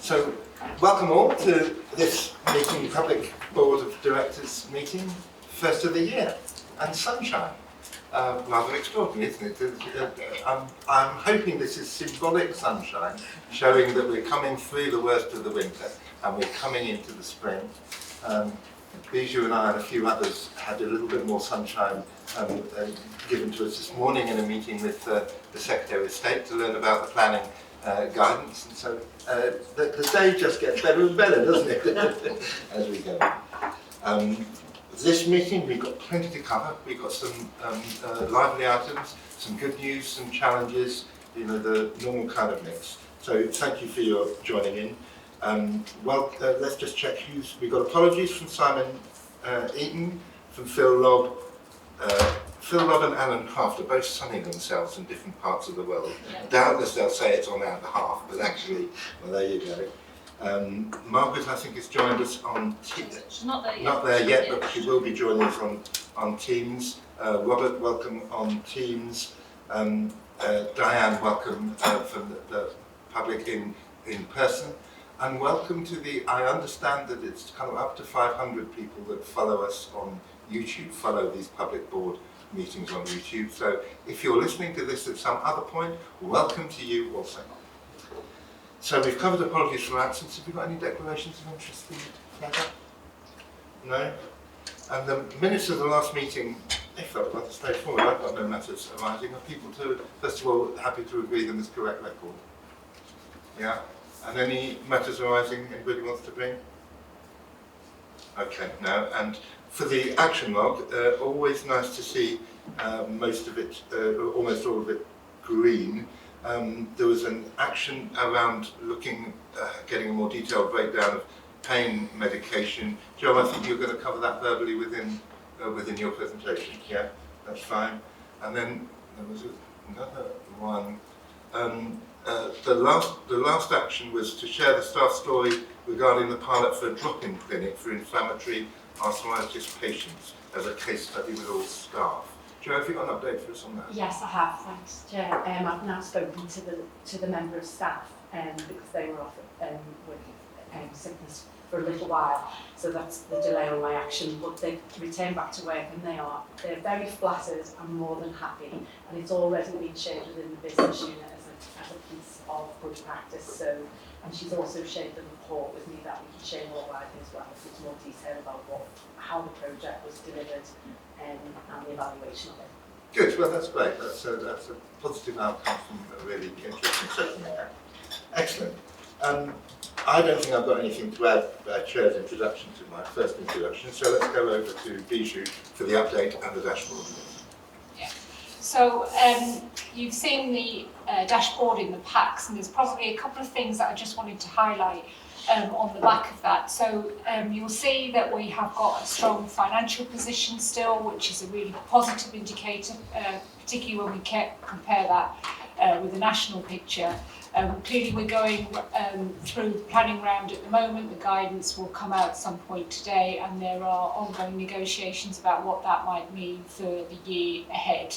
So, welcome all to this meeting, Public Board of Directors meeting, first of the year, and sunshine. Rather extraordinary, isn't it? I'm hoping this is symbolic sunshine, showing that we're coming through the worst of the winter and we're coming into the spring. Bijou and I and a few others had a little bit more sunshine given to us this morning in a meeting with the Secretary of State to learn about the planning guidance, and so the day just gets better and better, doesn't it, as we go. This meeting, we've got plenty to cover. We've got some lively items, some good news, some challenges, the normal kind of mix. So thank you for your joining in. Let's just check we've got apologies from Simon Eaton, from Phil Lobb. Phil Lobb and Alan Craft are both sunning themselves in different parts of the world. Yeah. Doubtless they'll say it's on our behalf, but actually, well, there you go. Margaret, I think, has joined us on Teams. She's not there yet. Not there yet, but she will be joining us on Teams. Robert, welcome on Teams. Diane, welcome from the public in person. And welcome to I understand that it's kind of up to 500 people that follow us on YouTube, follow these public board meetings on YouTube. So if you're listening to this at some other point, welcome to you also. So we've covered apologies for absence. Have you got any declarations of interest to flag up? No? And the minutes of the last meeting, they felt rather straightforward. I've got no matters arising. Are people, first of all, happy to agree them as correct record? Yeah? And any matters arising anybody wants to bring? Okay, no. And for the action log, always nice to see most of it, almost all of it, green. There was an action around getting a more detailed breakdown of pain medication. Joe, I think you're going to cover that verbally within your presentation. Yeah, that's fine. And then there was another one. The last action was to share the staff story regarding the pilot for a drop-in clinic for inflammatory arthritis patients as a case study with all staff. Joe, have you got an update for us on that? Yes, I have, thanks, Chair. I've now spoken to the member of staff because they were off with sickness for a little while, so that's the delay on my action. But they returned back to work and they're very flattered and more than happy, and it's already been shared within the business unit as a piece of good practice. So, and she's also shared the report with me that we can share more about it as well, with more detail about how the project was delivered and the evaluation of it. Good, well that's great. That's a positive outcome from a really interesting session. Excellent. I don't think I've got anything to add Chair's introduction to my first introduction, so let's go over to Bijou for the update and the dashboard. Yeah. So you've seen the dashboard in the packs, and there's probably a couple of things that I just wanted to highlight on the back of that. So you'll see that we have got a strong financial position still, which is a really positive indicator, particularly when we compare that with the national picture. Clearly we're going through the planning round at the moment. The guidance will come out at some point today, and there are ongoing negotiations about what that might mean for the year ahead.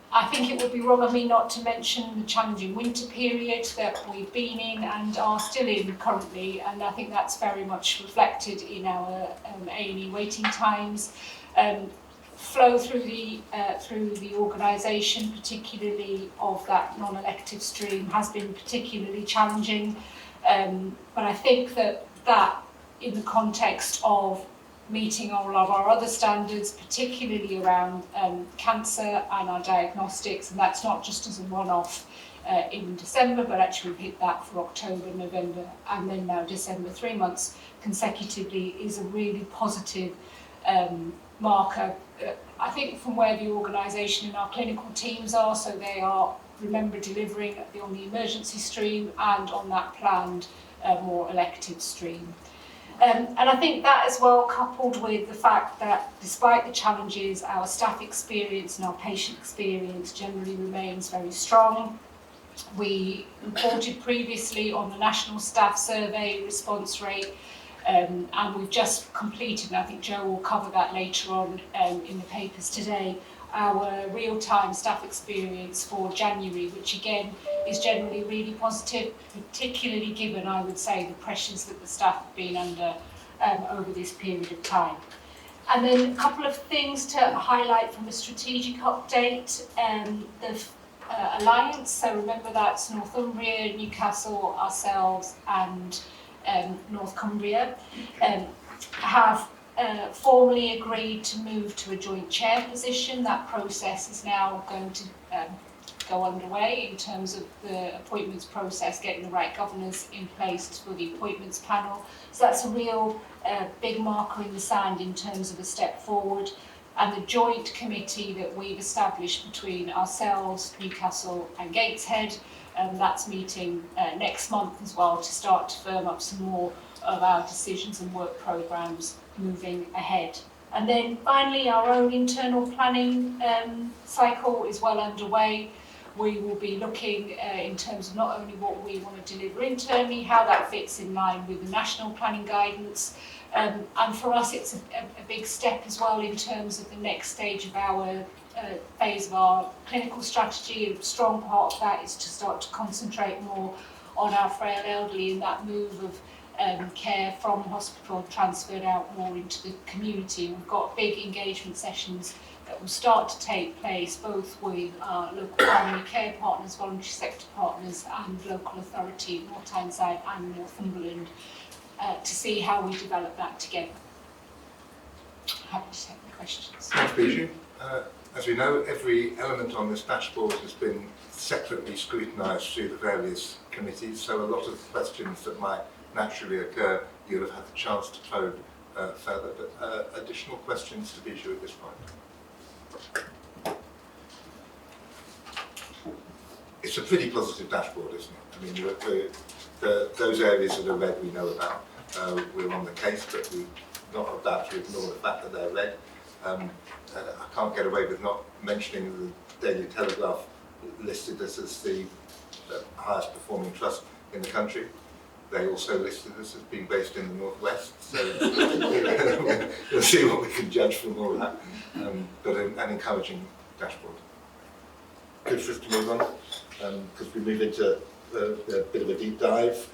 I think it would be wrong of me not to mention the challenging winter period that we've been in and are still in currently, and I think that's very much reflected in our A&E waiting times. Flow through the organisation, particularly of that non-elective stream, has been particularly challenging. But I think that in the context of meeting all of our other standards, particularly around cancer and our diagnostics, and that's not just as a one-off in December, but actually we've hit that for October, November, and then now December, 3 months consecutively, is a really positive marker. I think from where the organisation and our clinical teams are, so they are, remember, delivering on the emergency stream and on that planned more elective stream. And I think that as well, coupled with the fact that despite the challenges, our staff experience and our patient experience generally remains very strong. We reported previously on the National Staff Survey response rate, and we've just completed, and I think Joe will cover that later on in the papers today, our real-time staff experience for January, which again is generally really positive, particularly given, I would say, the pressures that the staff have been under over this period of time. And then a couple of things to highlight from the strategic update. The Alliance, so remember that's Northumbria, Newcastle, ourselves and North Cumbria, have formally agreed to move to a joint chair position. That process is now going to go underway in terms of the appointments process, getting the right governors in place for the appointments panel. So that's a real big marker in the sand in terms of a step forward. And the joint committee that we've established between ourselves, Newcastle and Gateshead, that's meeting next month as well to start to firm up some more of our decisions and work programmes moving ahead. And then finally, our own internal planning cycle is well underway. We will be looking in terms of not only what we want to deliver internally, how that fits in line with the national planning guidance, and for us it's a big step as well in terms of the next stage of our phase of our clinical strategy. A strong part of that is to start to concentrate more on our frail elderly, and that move of care from the hospital transferred out more into the community. We've got big engagement sessions that will start to take place both with our local primary care partners, voluntary sector partners and local authority in North Tyneside and Northumberland to see how we develop that together. Happy to take the questions. Thanks, Bijou. As we know, every element on this dashboard has been separately scrutinised through the various committees, so a lot of questions that might naturally occur, you'll have had the chance to probe further, but additional questions to Bijou at this point? It's a pretty positive dashboard, isn't it? I mean, those areas that are red we know about, we're on the case, but we're not about to ignore the fact that they're red. I can't get away with not mentioning the Daily Telegraph listed us as the highest performing trust in the country. They also listed us as being based in the Northwest, so we'll see what we can judge from all that. But an encouraging dashboard. Good for us to move on, because we move into a bit of a deep dive.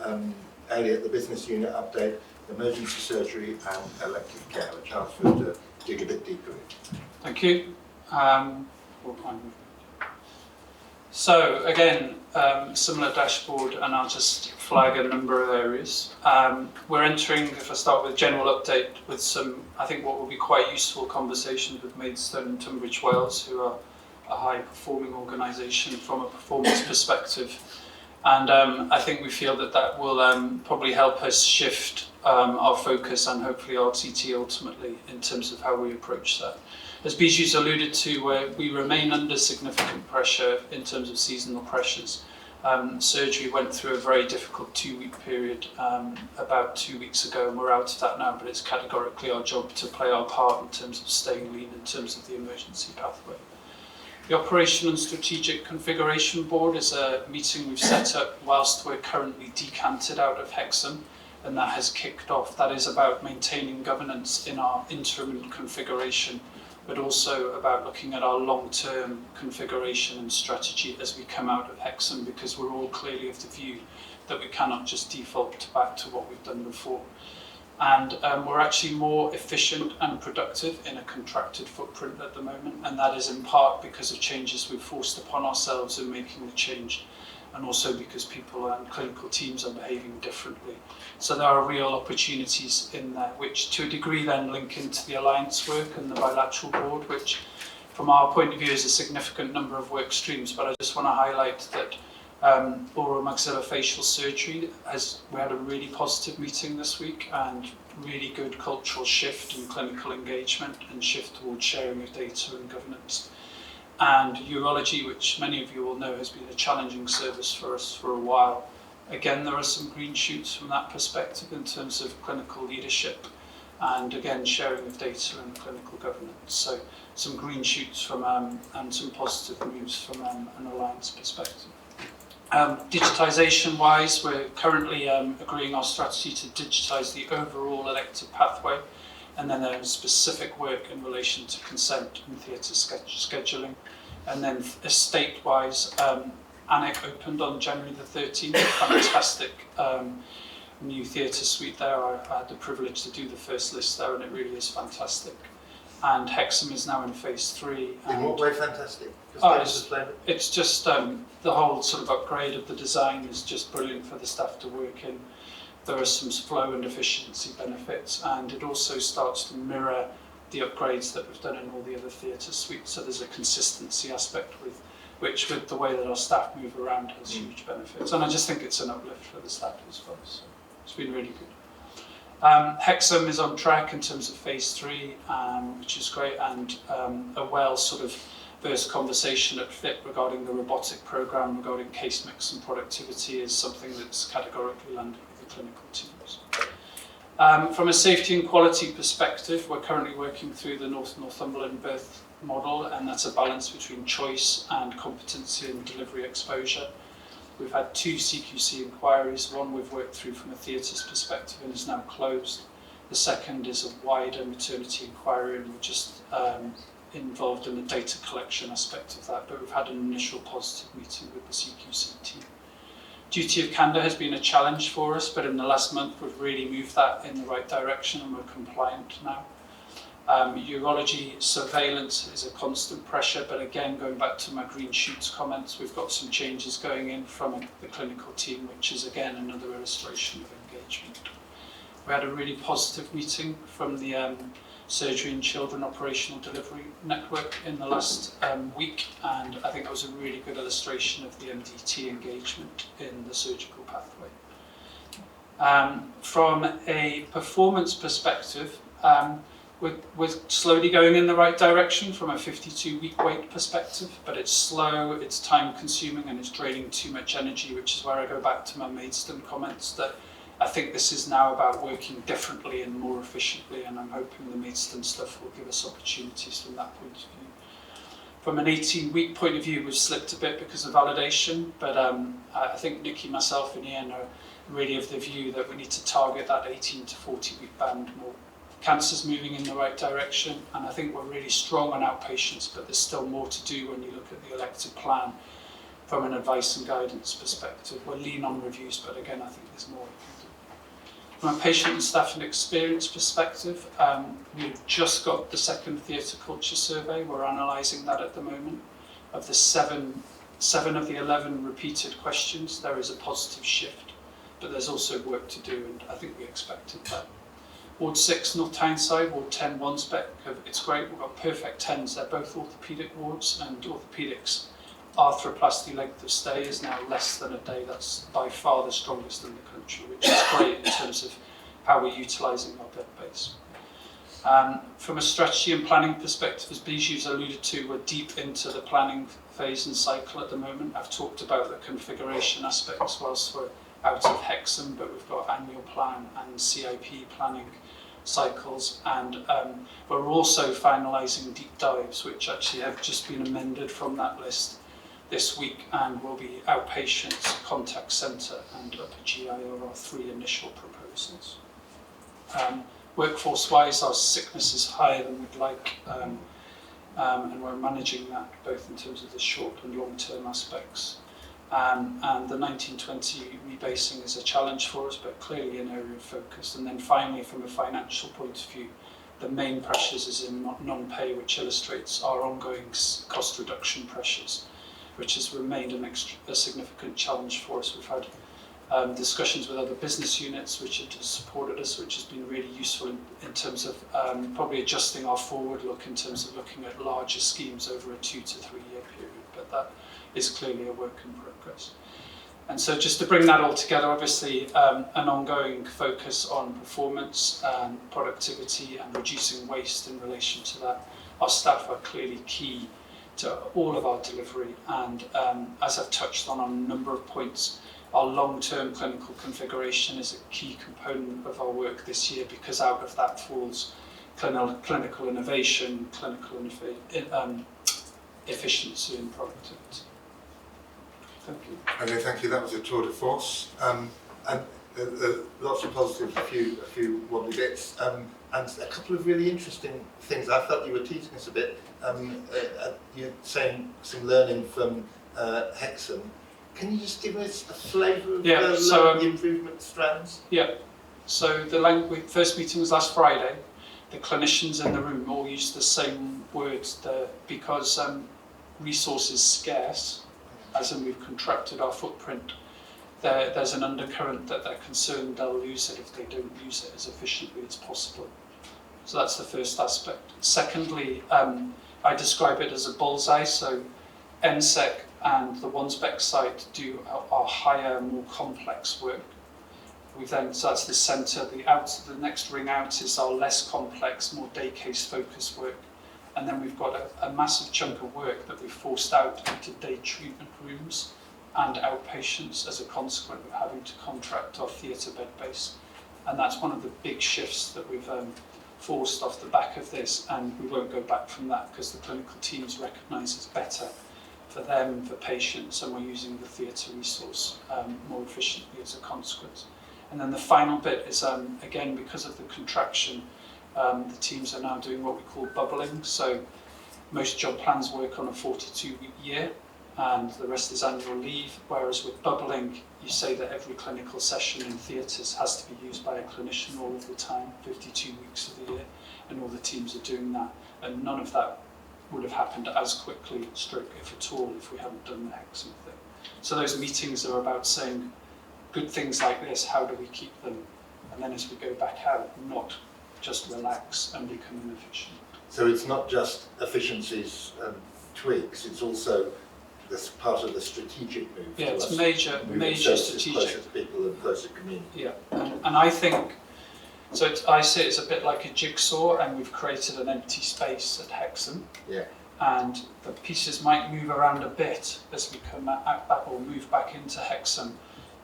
Elliot, the business unit update, emergency surgery and elective care, a chance for us to dig a bit deeper in. Thank you. So again, similar dashboard, and I'll just flag a number of areas. We're entering, if I start with general update, with some, I think what will be quite useful conversations with Maidstone and Tunbridge Wells, who are a high performing organisation from a performance perspective. And I think we feel that that will probably help us shift our focus and hopefully RTT ultimately in terms of how we approach that. As Bijou's alluded to, we remain under significant pressure in terms of seasonal pressures. Surgery went through a very difficult 2-week period about 2 weeks ago, and we're out of that now, but it's categorically our job to play our part in terms of staying lean in terms of the emergency pathway. The Operation and Strategic Configuration Board is a meeting we've set up whilst we're currently decanted out of Hexham, and that has kicked off. That is about maintaining governance in our interim configuration, but also about looking at our long-term configuration and strategy as we come out of Hexham, because we're all clearly of the view that we cannot just default back to what we've done before. And we're actually more efficient and productive in a contracted footprint at the moment, and that is in part because of changes we've forced upon ourselves in making the change, and also because people and clinical teams are behaving differently. So there are real opportunities in there, which to a degree then link into the alliance work and the bilateral board, which from our point of view is a significant number of work streams. But I just want to highlight that oral maxillofacial surgery, we had a really positive meeting this week, and really good cultural shift in clinical engagement and shift towards sharing of data and governance. And urology, which many of you will know has been a challenging service for us for a while. Again, there are some green shoots from that perspective in terms of clinical leadership and again sharing of data and clinical governance. So some green shoots from and some positive moves from an alliance perspective. Digitisation wise, we're currently agreeing our strategy to digitise the overall elective pathway. and then there is specific work in relation to consent and theatre scheduling. And then estate-wise, Alnwick opened on January the 13th, fantastic new theatre suite there. I had the privilege to do the first list there, and it really is fantastic. And Hexham is now in phase 3. In what way fantastic? It's just the whole sort of upgrade of the design is just brilliant for the staff to work in. There are some flow and efficiency benefits, and it also starts to mirror the upgrades that we've done in all the other theatre suites. So there's a consistency aspect with the way that our staff move around has huge benefits. And I just think it's an uplift for the staff as well. So it's been really good. Hexham is on track in terms of phase 3, which is great, and a well sort of first conversation at FIT regarding the robotic programme, regarding case mix and productivity is something that's categorically landed with the clinical teams. From a safety and quality perspective, we're currently working through the North Northumberland birth model, and that's a balance between choice and competency and delivery exposure. We've had 2 CQC inquiries. One we've worked through from a theatres perspective and is now closed. The second is a wider maternity inquiry, and we're just involved in the data collection aspect of that, but we've had an initial positive meeting with the CQC team. Duty of candour has been a challenge for us, but in the last month we've really moved that in the right direction and we're compliant now. Urology surveillance is a constant pressure, but again, going back to my green shoots comments, we've got some changes going in from the clinical team, which is again another illustration of engagement. We had a really positive meeting from the Surgery and Children Operational Delivery Network in the last week, and I think that was a really good illustration of the MDT engagement in the surgical pathway. From a performance perspective, we're slowly going in the right direction from a 52-week wait perspective, but it's slow, it's time consuming, and it's draining too much energy, which is where I go back to my Maidstone comments that I think this is now about working differently and more efficiently, and I'm hoping the Maidstone stuff will give us opportunities from that point of view. From an 18-week point of view, we've slipped a bit because of validation, but I think Nikki, myself and Ian are really of the view that we need to target that 18 to 40-week band more. Cancer's moving in the right direction, and I think we're really strong on outpatients, but there's still more to do when you look at the elective plan from an advice and guidance perspective. We're lean on reviews, but again, I think there's more we can do. From a patient and staff and experience perspective, we've just got the second theatre culture survey. We're analysing that at the moment. Of the seven of the 11 repeated questions, there is a positive shift, but there's also work to do, and I think we expected that. Ward 6, North Tyneside, Ward 10, Wansbeck, it's great, we've got perfect 10s, they're both orthopaedic wards, and orthopaedics arthroplasty length of stay is now less than a day. That's by far the strongest in the country, which is great in terms of how we're utilising our bed base. From a strategy and planning perspective, as Bijou's alluded to, we're deep into the planning phase and cycle at the moment. I've talked about the configuration aspects whilst we're out of Hexham, but we've got annual plan and CIP planning cycles, and we're also finalising deep dives, which actually have just been amended from that list this week, and will be outpatients, contact centre and upper GI are our 3 initial proposals. Workforce-wise, our sickness is higher than we'd like, and we're managing that both in terms of the short and long-term aspects. And the 1920 rebasing is a challenge for us, but clearly an area of focus. And then finally, from a financial point of view, the main pressures is in non-pay, which illustrates our ongoing cost reduction pressures, which has remained a significant challenge for us. We've had discussions with other business units which have supported us, which has been really useful in terms of probably adjusting our forward look in terms of looking at larger schemes over a 2 to 3 year period, but that is clearly a work in progress. And so just to bring that all together, obviously an ongoing focus on performance and productivity and reducing waste in relation to that. Our staff are clearly key to all of our delivery, and as I've touched on a number of points, our long-term clinical configuration is a key component of our work this year, because out of that falls clinical innovation, efficiency and productivity. Thank you. Okay, thank you. That was a tour de force. And lots of positives, a few wobbly bits. and a couple of really interesting things. I felt you were teasing us a bit. You're saying some learning from Hexham. Can you just give us a flavour of the improvement strands? Yeah. So the first meeting was last Friday. The clinicians in the room all used the same words because resources scarce, as in we've contracted our footprint. There's an undercurrent that they're concerned they'll lose it if they don't use it as efficiently as possible. So that's the first aspect. Secondly, I describe it as a bullseye. So NSEC and the Wansbeck site do our higher, more complex work. So that's the centre. The next ring out is our less complex, more day case focused work. And then we've got a massive chunk of work that we've forced out into day treatment rooms and outpatients as a consequence of having to contract our theatre bed base. And that's one of the big shifts that we've forced off the back of this, and we won't go back from that because the clinical teams recognise it's better for them, for patients, and we're using the theatre resource more efficiently as a consequence. And then the final bit is, again, because of the contraction, the teams are now doing what we call bubbling. So most job plans work on a 42-week year, and the rest is annual leave, whereas with bubbling, you say that every clinical session in theatres has to be used by a clinician all of the time, 52 weeks of the year, and all the teams are doing that. And none of that would have happened as quickly, stroke if at all, if we hadn't done the Hexham thing. So those meetings are about saying, good things like this, how do we keep them? And then as we go back out, not just relax and become inefficient. So it's not just efficiencies and tweaks, it's also this part of the strategic move. Yeah, it's major strategic. Closer to people and closer to community. Yeah, and I think, I see it as a bit like a jigsaw, and we've created an empty space at Hexham. Yeah. And the pieces might move around a bit as we come back or move back into Hexham,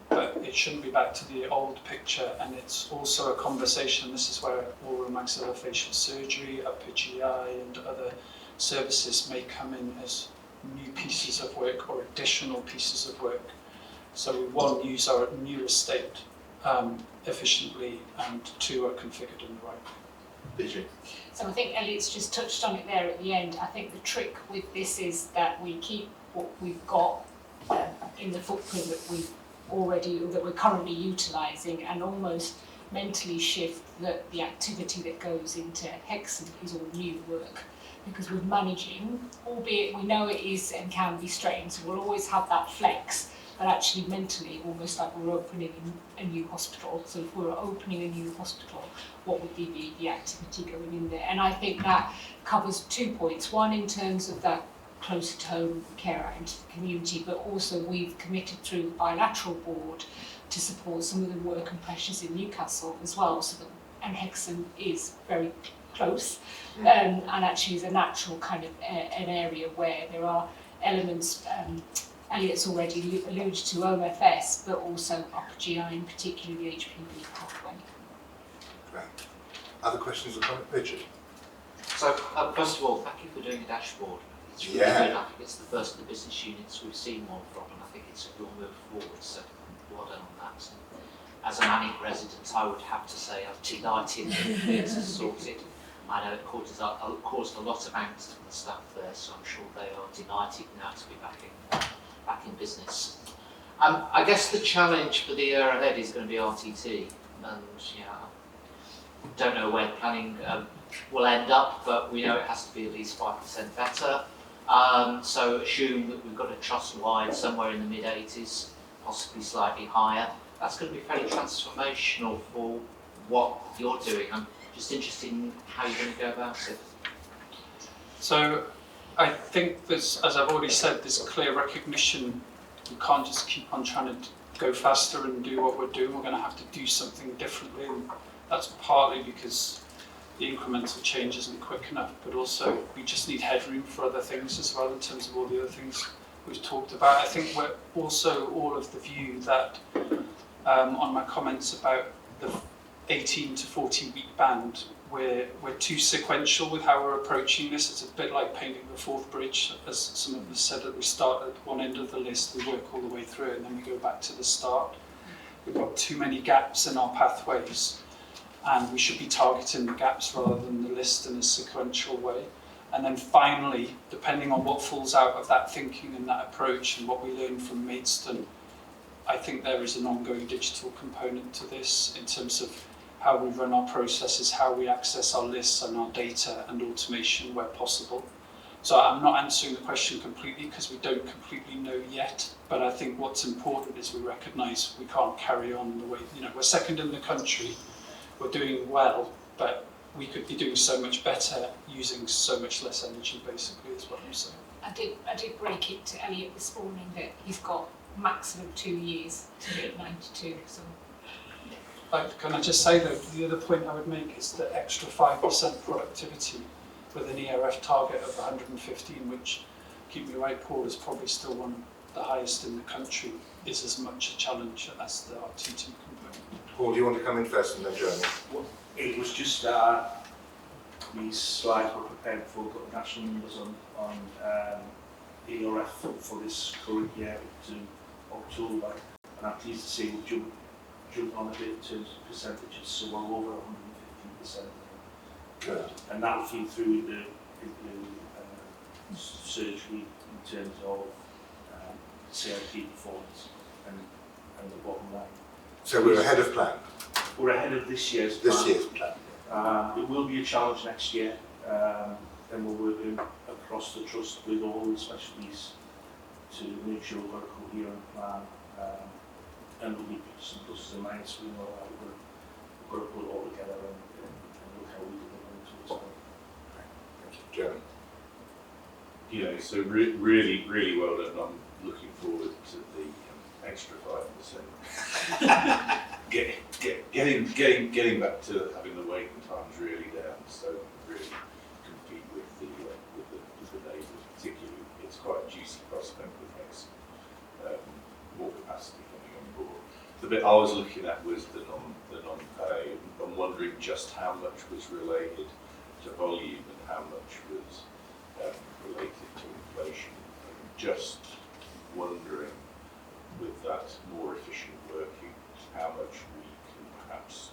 but it shouldn't be back to the old picture. And it's also a conversation. This is where oral maxillofacial surgery, upper GI, and other services may come in as new pieces of work or additional pieces of work. So we, one, use our new estate efficiently, and two, are configured in the right way. Vijay. So I think Elliot's just touched on it there at the end. I think the trick with this is that we keep what we've got in the footprint that we're currently utilising, and almost mentally shift that the activity that goes into Hexham is all new work. Because we're managing, albeit we know it is and can be strained, so we'll always have that flex, but actually mentally, almost like we're opening a new hospital. So if we're opening a new hospital, what would be the activity going in there? And I think that covers 2 points. One, in terms of that closer to home care out into the community, but also we've committed through the bilateral board to support some of the work and pressures in Newcastle as well, so that, and Hexham is very close, and actually is a natural kind of an area where there are elements, Elliot's already alluded to OMFS, but also upper GI, and particularly the HPV pathway. Right. Other questions or comments? Richard? So, first of all, thank you for doing a dashboard. It's really good. I think it's the first of the business units we've seen one from, and I think it's a real move forward, so well done on that. And as a Manic resident, I would have to say I'm delighted that it's sorted. I know it caused a lot of angst for the staff there, so I'm sure they are delighted now to be back in business. I guess the challenge for the year ahead is going to be RTT, and don't know where planning will end up, but we know it has to be at least 5% better. So assume that we've got a trust-wide somewhere in the mid-80s, possibly slightly higher. That's going to be fairly transformational for what you're doing. I'm just interested in how you're going to go about it. So I think there's, as I've already said, there's clear recognition. We can't just keep on trying to go faster and do what we're doing. We're going to have to do something differently, and that's partly because the incremental change isn't quick enough, but also we just need headroom for other things as well in terms of all the other things we've talked about. I think we're also all of the view that on my comments about the 18 to 40 week band, we're too sequential with how we're approaching this. It's a bit like painting the fourth bridge, as some of us said, that we start at one end of the list, we work all the way through, and then we go back to the start. We've got too many gaps in our pathways. and we should be targeting the gaps rather than the list in a sequential way. And then finally, depending on what falls out of that thinking and that approach and what we learn from Maidstone, I think there is an ongoing digital component to this in terms of how we run our processes, how we access our lists and our data, and automation where possible. So I'm not answering the question completely because we don't completely know yet, but I think what's important is we recognise we can't carry on the way, we're second in the country, we're doing well, but we could be doing so much better using so much less energy, basically, is what I'm saying. I did break it to Elliot this morning that he's got maximum 2 years to hit 92. So. Can I just say though, the other point I would make is the extra 5% productivity with an ERF target of 115, which, keep me right, Paul, is probably still one of the highest in the country, is as much a challenge as the RT2 component. Paul, do you want to come in first and then Jeremy? It was just these slides were prepared before we got national numbers on ERF for this current year to October, and I'm pleased to say we've jumped on a bit in terms of percentages, so we're over 115%. Good. And that will feed through the surgery in terms of CIP performance and the bottom line. So we're ahead of plan. We're ahead of this year's plan. This year's plan. It will be a challenge next year, and we're working across the trust with all the specialties to make sure we've got a coherent plan, and there'll be some pluses and minuses. We know how we've got to put it all together and look how we deliver it to us. Thank you. Jeremy? Yeah, so really well done. I'm looking forward to the extra 5%. Getting back to having the waiting times really down, so really compete with the neighbours. Particularly, it's quite a juicy prospect with next more capacity coming on board. The bit I was looking at was the non-pay. I'm wondering just how much was related to volume and how much was related to inflation. I'm just wondering, with that more efficient working, how much we can perhaps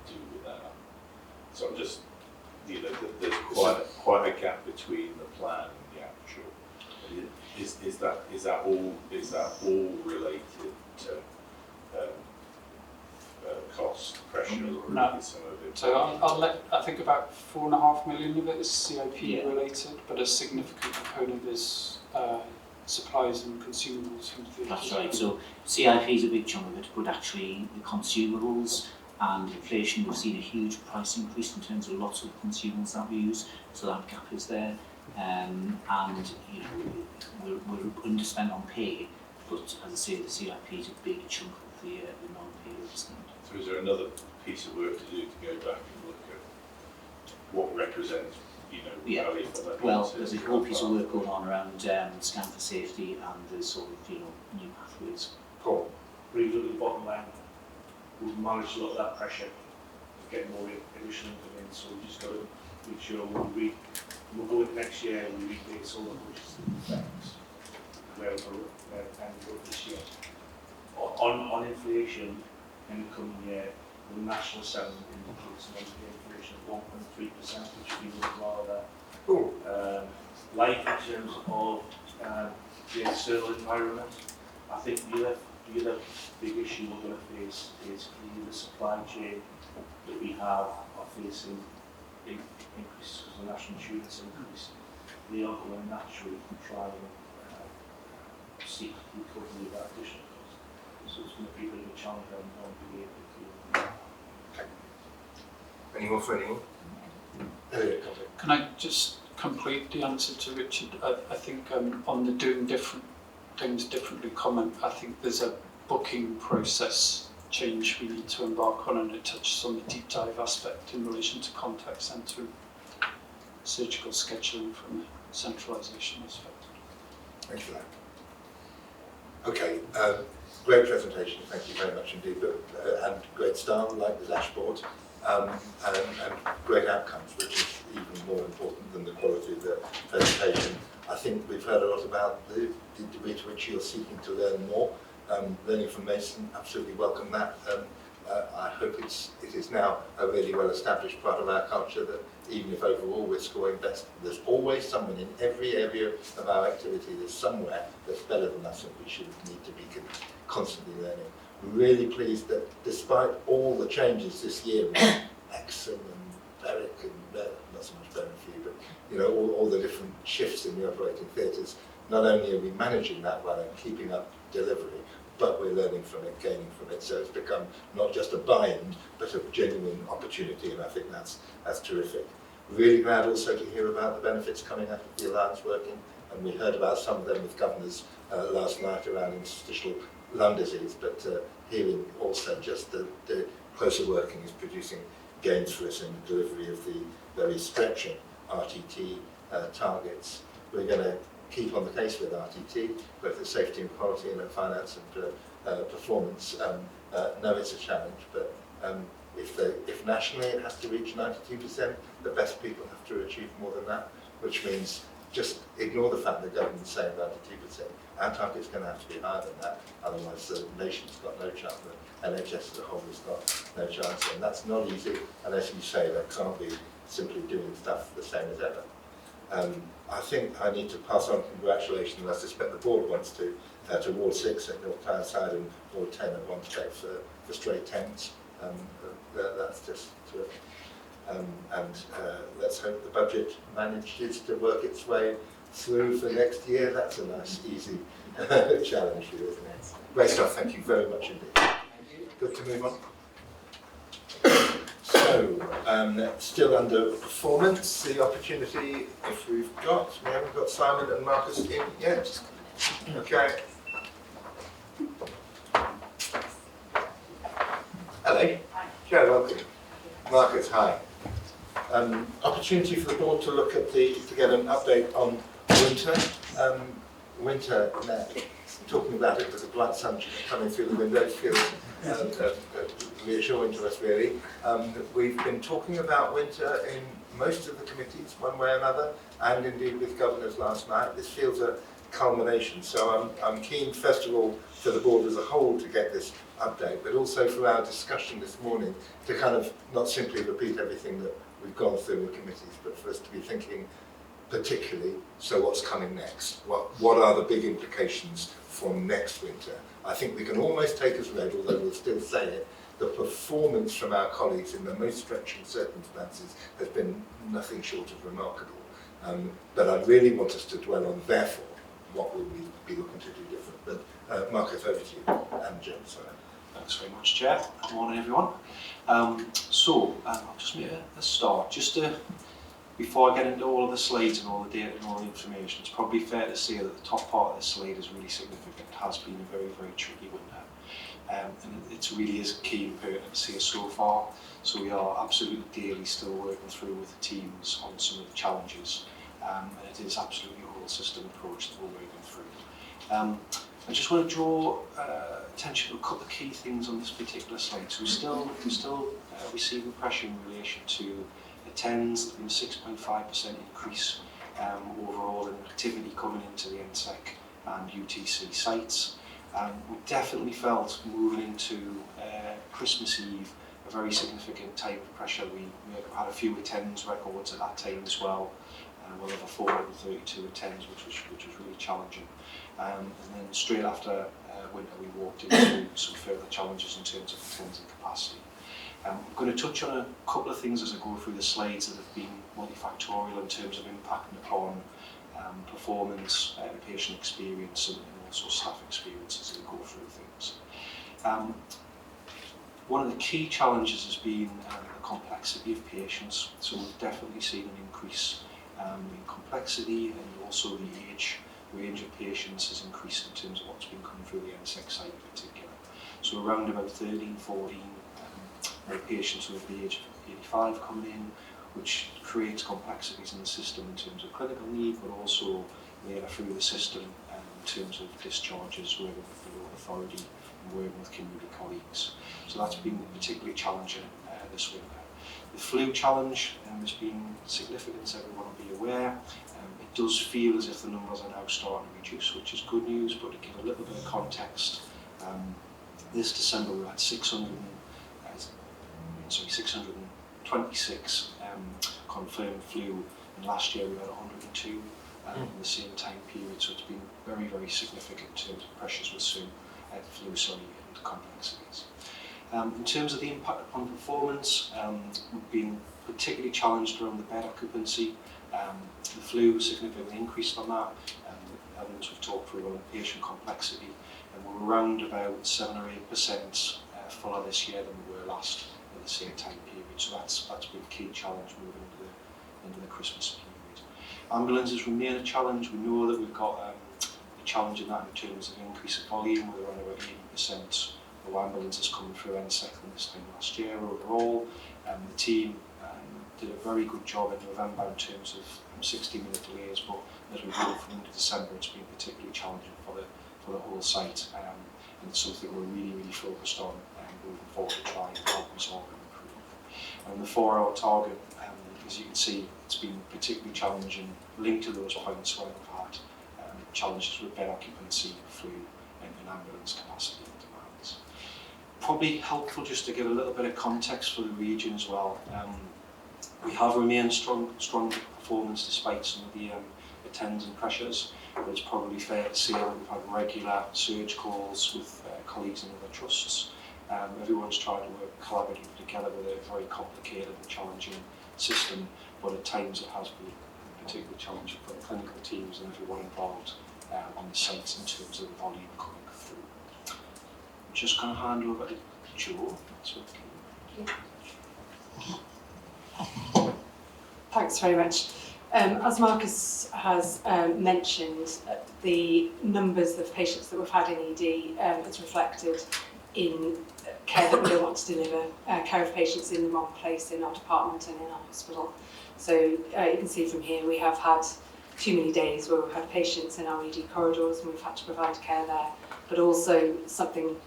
do with that. So I'm just, there's quite a gap between the plan and the actual. Is that all related to cost pressure, or No. is some of it? So I think about 4.5 million of it is CIP related, but a significant component is supplies and consumables from the That's right. So CIP is a big chunk of it, but actually the consumables and inflation, we've seen a huge price increase in terms of lots of consumables that we use, so that gap is there. And we're underspent on pay, but as I say, the CIP is a big chunk of the non-pay spend. So is there another piece of work to do to go back and look at what represents, value for that? Well, there's a whole piece of work going on around scan for safety and the sort of new pathways. Paul? Really look at the bottom line. We've managed a lot of that pressure of getting more additional income in, so we just got to make sure when we'll go into next year, we rebase all the budgets and effects where we go this year. On inflation in the coming year, the national settlement indicates an inflation of 1.3%, which we would rather like in terms of the external environment. I think the other big issue we're going to face is clearly the supply chain that we are facing increases because the national insurance increase. They are going to naturally try and seek recovery of that additional cost. So it's going to be a bit of a challenge on being able to. Any more for anyone? Elliot, Can I just complete the answer to Richard? I think on the doing different things differently comment, I think there's a booking process change we need to embark on, and it touches on the deep dive aspect in relation to contact centre and surgical scheduling from a centralisation aspect. thank you for that. Okay, great presentation, thank you very much indeed, and great start, like the dashboard, and great outcomes, which is even more important than the quality of the presentation. I think we've heard a lot about the degree to which you're seeking to learn more. Learning from Maidstone, absolutely welcome that. I hope it is now a really well-established part of our culture that even if overall we're scoring best, there's always someone in every area of our activity, there's somewhere that's better than us, and we should need to be constantly learning. We're really pleased that despite all the changes this year, Exon and Berwick and not so much Berwick for you, but you know, all the different shifts in the operating theatres, not only are we managing that well and keeping up delivery, but we're learning from it, gaining from it. So it's become not just a bind, but a genuine opportunity, and I think that's terrific. Really glad also to hear about the benefits coming out of the Alliance working, and we heard about some of them with governors last night around interstitial lung disease, but hearing also just the closer working is producing gains for us in the delivery of the very stretching RTT targets. We're going to keep on the case with RTT, both at safety and quality and at finance and performance. No, it's a challenge, but if nationally it has to reach 92%, the best people have to achieve more than that, which means just ignore the fact that the government's saying 92%. Our target's going to have to be higher than that, otherwise the nation's got no chance, the NHS as a whole has got no chance, and that's not easy, and as you say, that can't be simply doing stuff the same as ever. I think I need to pass on congratulations, and I suspect the board wants to Ward 6 at North Tyneside and Ward 10 at Wanstead for straight 10s. That's just terrific. Let's hope the budget manages to work its way through for next year. That's a nice, easy challenge for you, isn't it? Great stuff, thank you very much indeed. Good to move on. So, still under performance, the opportunity, if we haven't got Simon and Marcus in yet. Okay. Hello. Hi. Joe, welcome. Marcus, hi. Opportunity for the board to look at to get an update on winter. Winter now, talking about it with a bright sun coming through the window feels reassuring to us really. We've been talking about winter in most of the committees, one way or another, and indeed with governors last night. This feels a culmination, so I'm keen first of all for the board as a whole to get this update, but also for our discussion this morning to kind of not simply repeat everything that we've gone through in the committees, but for us to be thinking particularly, so what's coming next? What are the big implications for next winter? I think we can almost take as read, although we'll still say it, the performance from our colleagues in the most stretching circumstances has been nothing short of remarkable. But I really want us to dwell on, therefore, what will we be looking to do different. But Marcus, over to you, and Jim, sorry. Thanks very much, Chair. Good morning, everyone. I'll just make a start. Just before I get into all of the slides and all the data and all the information, it's probably fair to say that the top part of the slide is really significant. It has been a very, very tricky winter. And it really is key and pertinent to see us so far. So we are absolutely daily still working through with the teams on some of the challenges. And it is absolutely a whole system approach that we're working through. I just want to draw attention to a couple of key things on this particular slide. So we're still receiving pressure in relation to attends. There's been a 6.5% increase overall in activity coming into the NSEC and UTC sites. We definitely felt moving into Christmas Eve a very significant type of pressure. We had a few attendance records at that time as well. Well over 432 attends, which was really challenging. And then straight after winter, we walked into some further challenges in terms of attendance and capacity. I'm going to touch on a couple of things as I go through the slides that have been multifactorial in terms of impacting upon performance, patient experience, and also staff experiences as we go through things. One of the key challenges has been the complexity of patients. So we've definitely seen an increase in complexity, and also the age range of patients has increased in terms of what's been coming through the NSEC site in particular. So around about 13, 14 patients with the age of 85 coming in, which creates complexities in the system in terms of clinical need, but also later through the system in terms of discharges, working with the local authority and working with community colleagues. So that's been particularly challenging this winter. The flu challenge has been significant, as everyone will be aware. It does feel as if the numbers are now starting to reduce, which is good news, but to give a little bit of context, this December we had 600 626 confirmed flu, and last year we had 102 in the same time period, so it's been very, very significant in terms of pressures with flu, and complexities. In terms of the impact upon performance, we've been particularly challenged around the bed occupancy. The flu significantly increased on that, the elements we've talked through on patient complexity, and we're around about 7 or 8% fuller this year than we were last in the same time period. So that's been a key challenge moving into the Christmas period. Ambulances remain a challenge. We know that we've got a challenge in that in terms of increase of volume, with around about 80% of ambulances coming through NSEC this time last year overall. The team did a very good job in November in terms of 60-minute delays, but as we go from into December, it's been particularly challenging for the whole site, and it's something we're really focused on moving forward to try and help resolve and improve. And the 4-hour target, as you can see, it's been particularly challenging, linked to those points where we've had challenges with bed occupancy, flu, and ambulance capacity and demands. Probably helpful just to give a little bit of context for the region as well. We have remained strong performance despite some of the attends and pressures, but it's probably fair to say that we've had regular surge calls with colleagues in other trusts. Everyone's trying to work collaboratively together with a very complicated and challenging system, but at times it has been particularly challenging for the clinical teams and everyone involved on the sites in terms of the volume coming through. I'm just going to hand over to Jo. That's okay. Thanks very much. As Marcus has mentioned, the numbers of patients that we've had in ED is reflected in care that we don't want to deliver, care of patients in the wrong place in our department and in our hospital. So you can see from here we have had too many days where we've had patients in our ED corridors and we've had to provide care there, but also something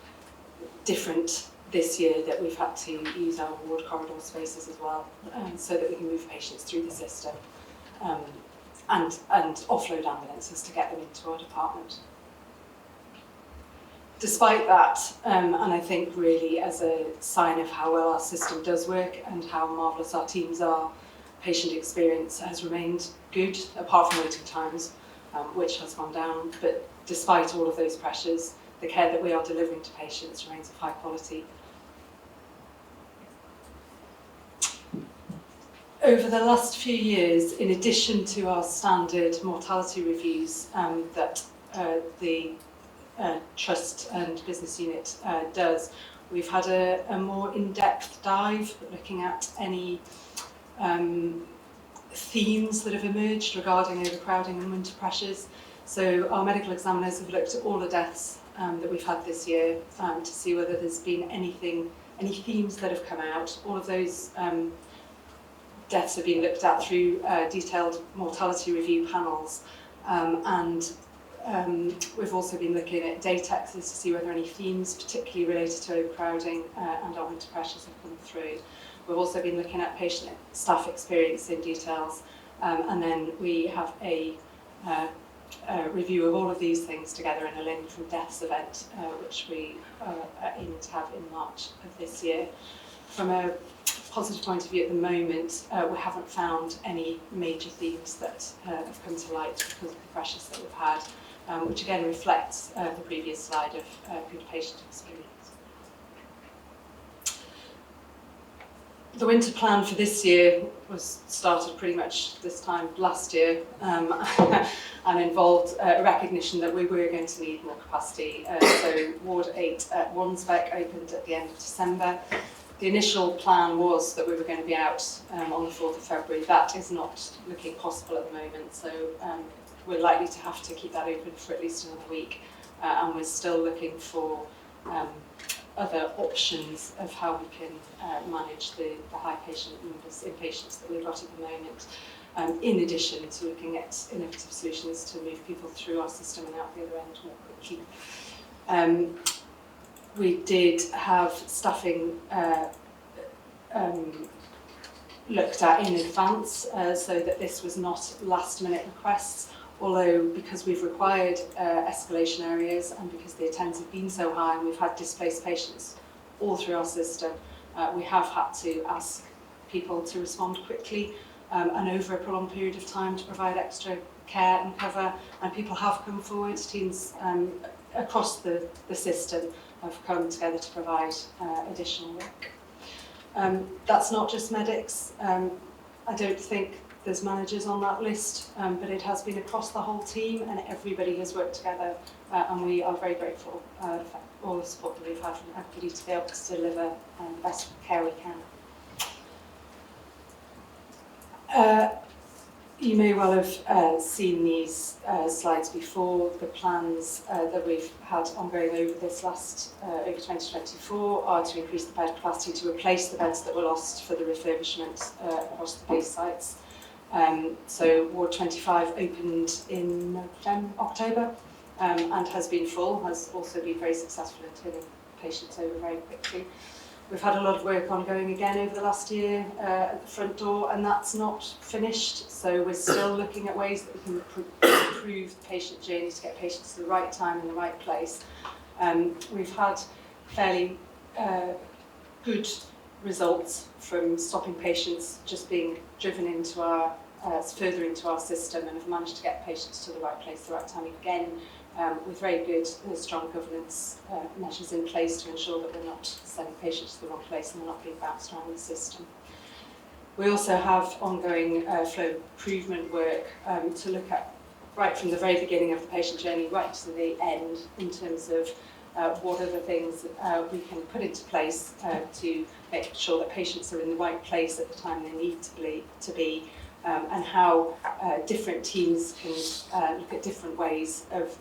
different this year that we've had to use our ward corridor spaces as well, so that we can move patients through the system and offload ambulances to get them into our department. Despite that, and I think really as a sign of how well our system does work and how marvellous our teams are, patient experience has remained good, apart from waiting times, which has gone down. But despite all of those pressures, the care that we are delivering to patients remains of high quality. Over the last few years, in addition to our standard mortality reviews that the Trust and Business Unit does, we've had a more in-depth dive looking at any themes that have emerged regarding overcrowding and winter pressures. So our medical examiners have looked at all the deaths that we've had this year to see whether there's been any themes that have come out. All of those deaths have been looked at through detailed mortality review panels, and we've also been looking at Datexes to see whether any themes particularly related to overcrowding and our winter pressures have come through. We've also been looking at patient staff experience in details, and then we have a review of all of these things together in a Learning from Deaths event, which we aim to have in March of this year. From a positive point of view at the moment, we haven't found any major themes that have come to light because of the pressures that we've had, which again reflects the previous slide of good patient experience. The winter plan for this year was started pretty much this time last year and involved a recognition that we were going to need more capacity. So Ward 8 at Wansbeck opened at the end of December. The initial plan was that we were going to be out on the 4th of February. That is not looking possible at the moment, so we're likely to have to keep that open for at least another week, and we're still looking for other options of how we can manage the high patient numbers in patients that we've got at the moment, in addition to looking at innovative solutions to move people through our system and out the other end more quickly. We did have staffing looked at in advance, so that this was not last minute requests, although because we've required escalation areas and because the attends have been so high and we've had displaced patients all through our system, we have had to ask people to respond quickly and over a prolonged period of time to provide extra care and cover, and people have come forward. Teams across the system have come together to provide additional work. That's not just medics. I don't think there's managers on that list, but it has been across the whole team, and everybody has worked together, and we are very grateful for all the support that we've had from everybody to be able to deliver the best care we can. You may well have seen these slides before. The plans that we've had ongoing over this over 2024 are to increase the bed capacity to replace the beds that were lost for the refurbishment across the base sites. So Ward 25 opened in October and has been full, has also been very successful in turning patients over very quickly. We've had a lot of work ongoing again over the last year at the front door, and that's not finished. So we're still looking at ways that we can improve the patient journey to get patients to the right time in the right place. We've had fairly good results from stopping patients just being driven into our further into our system, and have managed to get patients to the right place at the right time again, with very good strong governance measures in place to ensure that we're not sending patients to the wrong place and they're not being bounced around the system. We also have ongoing flow improvement work to look at right from the very beginning of the patient journey right to the end, in terms of what are the things we can put into place to make sure that patients are in the right place at the time they need to be, and how different teams can look at different ways of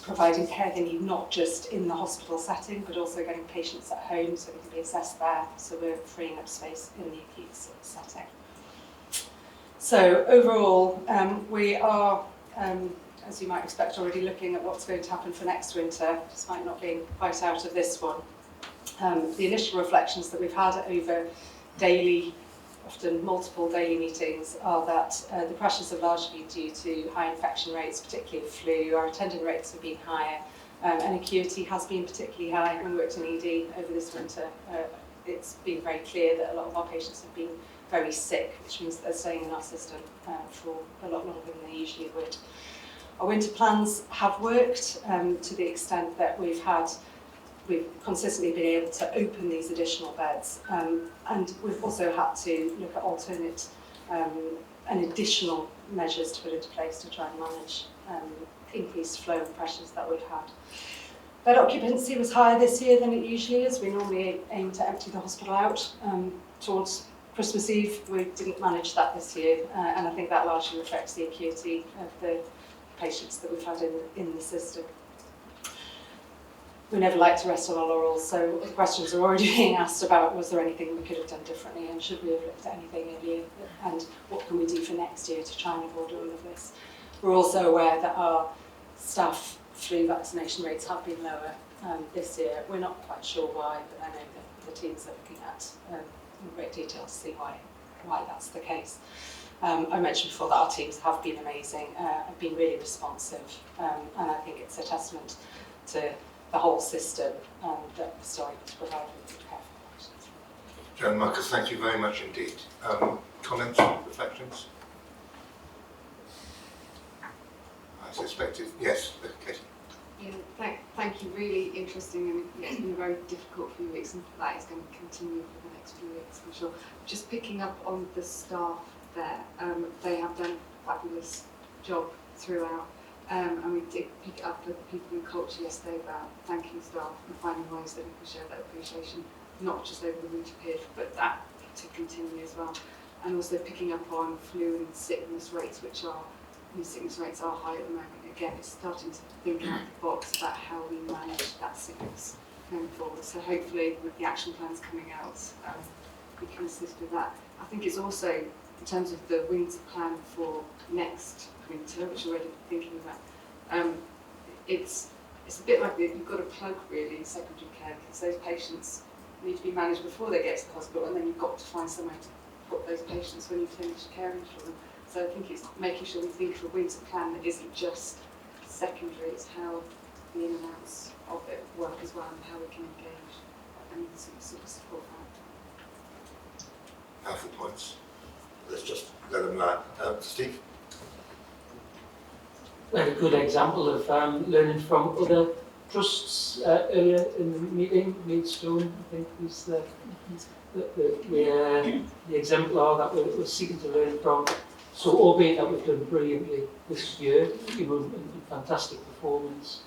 providing care they need, not just in the hospital setting, but also getting patients at home so they can be assessed there, so we're freeing up space in the acute setting. So overall, we are, as you might expect, already looking at what's going to happen for next winter, despite not being quite out of this one. The initial reflections that we've had over daily, often multiple daily meetings, are that the pressures are largely due to high infection rates, particularly of flu. Our attendant rates have been higher, and acuity has been particularly high. When we worked in ED over this winter, it's been very clear that a lot of our patients have been very sick, which means that they're staying in our system for a lot longer than they usually would. Our winter plans have worked to the extent that we've consistently been able to open these additional beds, and we've also had to look at alternate and additional measures to put into place to try and manage increased flow and pressures that we've had. Bed occupancy was higher this year than it usually is. We normally aim to empty the hospital out towards Christmas Eve. We didn't manage that this year, and I think that largely reflects the acuity of the patients that we've had in the system. We never like to rest on our laurels, so the questions are already being asked about, was there anything we could have done differently, and should we have looked at anything earlier, and what can we do for next year to try and avoid all of this. We're also aware that our staff flu vaccination rates have been lower this year. We're not quite sure why, but I know that the teams are looking at in great detail to see why that's the case. I mentioned before that our teams have been amazing, have been really responsive, and I think it's a testament to the whole system that we're starting to provide good care for patients. Joan, Marcus, thank you very much indeed. Comments, reflections? I suspected, yes, Katie. Yeah, thank you. Really interesting, and it's been a very difficult few weeks, and that is going to continue for the next few weeks, I'm sure. Just picking up on the staff there, they have done a fabulous job throughout. And we did pick it up with the people in culture yesterday about thanking staff and finding ways that we can share that appreciation, not just over the winter period, but that to continue as well. And also picking up on flu and sickness rates, sickness rates are high at the moment. Again, it's starting to think out the box about how we manage that sickness going forward. So hopefully with the action plans coming out, we can assist with that. I think it's also, in terms of the winter plan for next winter, which we're already thinking about, it's a bit like you've got a plug really in secondary care, because those patients need to be managed before they get to the hospital, and then you've got to find somewhere to put those patients when you've finished caring for them. So I think it's making sure we think of a winter plan that isn't just secondary, it's how the in and outs of it work as well, and how we can engage and sort of support that. Powerful points. Let's just let them learn. Steve? We had a good example of learning from other trusts earlier in the meeting. Maidstone, I think, was the exemplar that we're seeking to learn from. So, albeit that we've done brilliantly this year, and fantastic performance,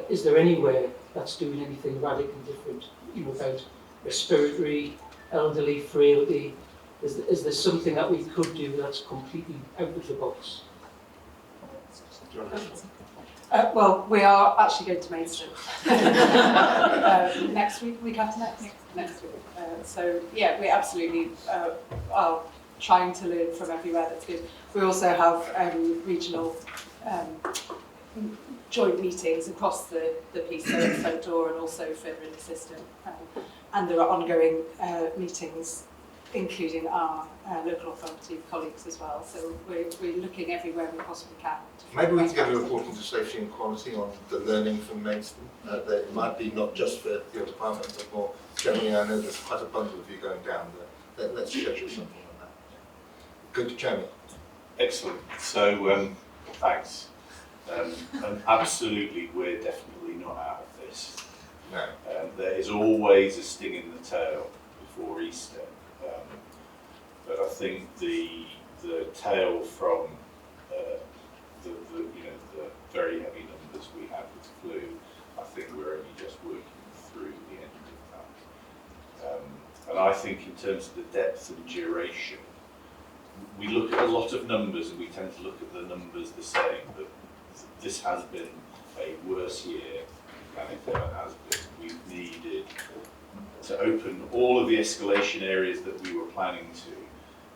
is there anywhere that's doing anything radically different? About respiratory, elderly, frailty. Is there something that we could do that's completely out of the box? Well, we are actually going to Maidstone next week after next week. So yeah, we absolutely are trying to learn from everywhere. That's good. We also have regional joint meetings across the piece, so at front door and also further in the system. And there are ongoing meetings, including our local authority colleagues as well. So we're looking everywhere we possibly can. Maybe we can get a report into safety and quality on the learning from Maidstone. That it might be not just for your department, but more generally. I know there's quite a bundle of you going down there. Let's schedule something on that. Good, Jeremy. Excellent. So, thanks. And absolutely, we're definitely not out of this. No. There is always a sting in the tail before Easter. But I think the tail from the very heavy numbers we have with flu, I think we're only just working through the end of that. And I think in terms of the depth and duration, we look at a lot of numbers and we tend to look at the numbers the same, but this has been a worse year than it ever has been. We've needed to open all of the escalation areas that we were planning to,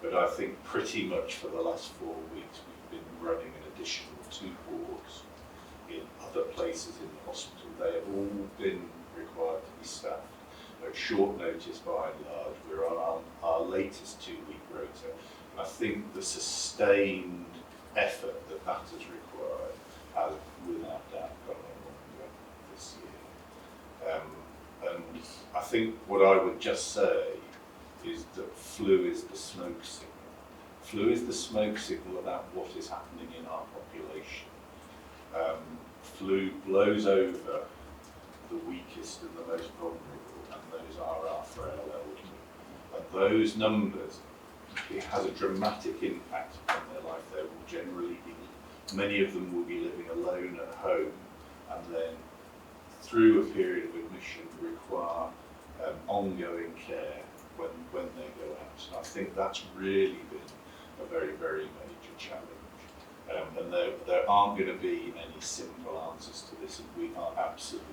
but I think pretty much for the last 4 weeks we've been running an additional 2 wards in other places in the hospital. They have all been required to be staffed at short notice by and large. We're on our latest 2-week rota. I think the sustained effort that has required has without doubt gone on longer this year. And I think what I would just say is that flu is the smoke signal. Flu is the smoke signal about what is happening in our population. Flu blows over the weakest and the most vulnerable, and those are our frail elderly. And those numbers, it has a dramatic impact on their life. They will generally be, many of them will be living alone at home, and then through a period of admission require ongoing care when they go out. And I think that's really been a very, very major challenge. And there aren't going to be any simple answers to this, and we are absolutely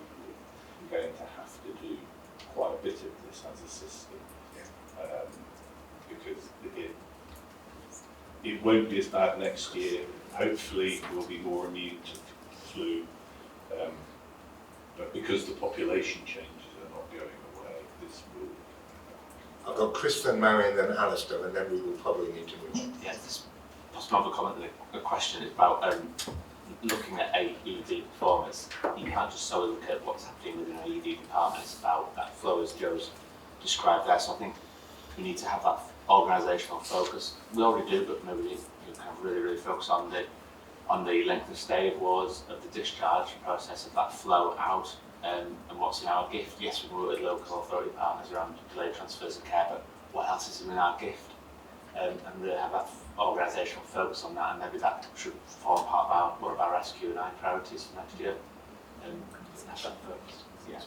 going to have to do quite a bit of this as a system. Because it won't be as bad next year. Hopefully we'll be more immune to flu. But because the population changes are not going away, this will. I've got Chris, then Marion, then Alistair, and then we will probably need to move on. Yeah, this possibly have a comment and a question about looking at AED performance. You can't just solely look at what's happening within an AED department. It's about that flow as Joe's described there. So I think we need to have that organisational focus. We already do, but maybe you kind of really focus on the length of stay of wards, of the discharge process, of that flow out, and what's in our gift. Yes, we work with local authority partners around delayed transfers of care, but what else is in our gift? And really have that organisational focus on that, and maybe that should form part of one of our SQ&I priorities for next year. And have that focus. Yeah.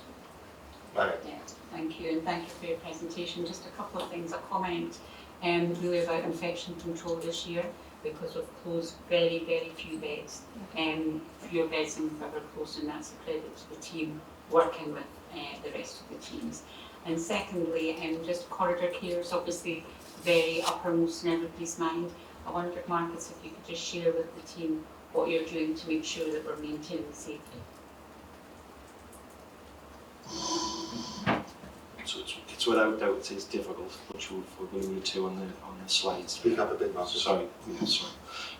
Marion. Yeah, thank you, and thank you for your presentation. Just a couple of things, a comment really about infection control this year, because we've closed very, very few beds. Fewer beds than we've ever closed, and that's a credit to the team working with the rest of the teams. And secondly, just corridor care is obviously very uppermost in everybody's mind. I wondered, Marcus, if you could just share with the team what you're doing to make sure that we're maintaining safety. So it's without doubt it is difficult, which we've alluded to on the slides. Speak up a bit, Marcus. Sorry.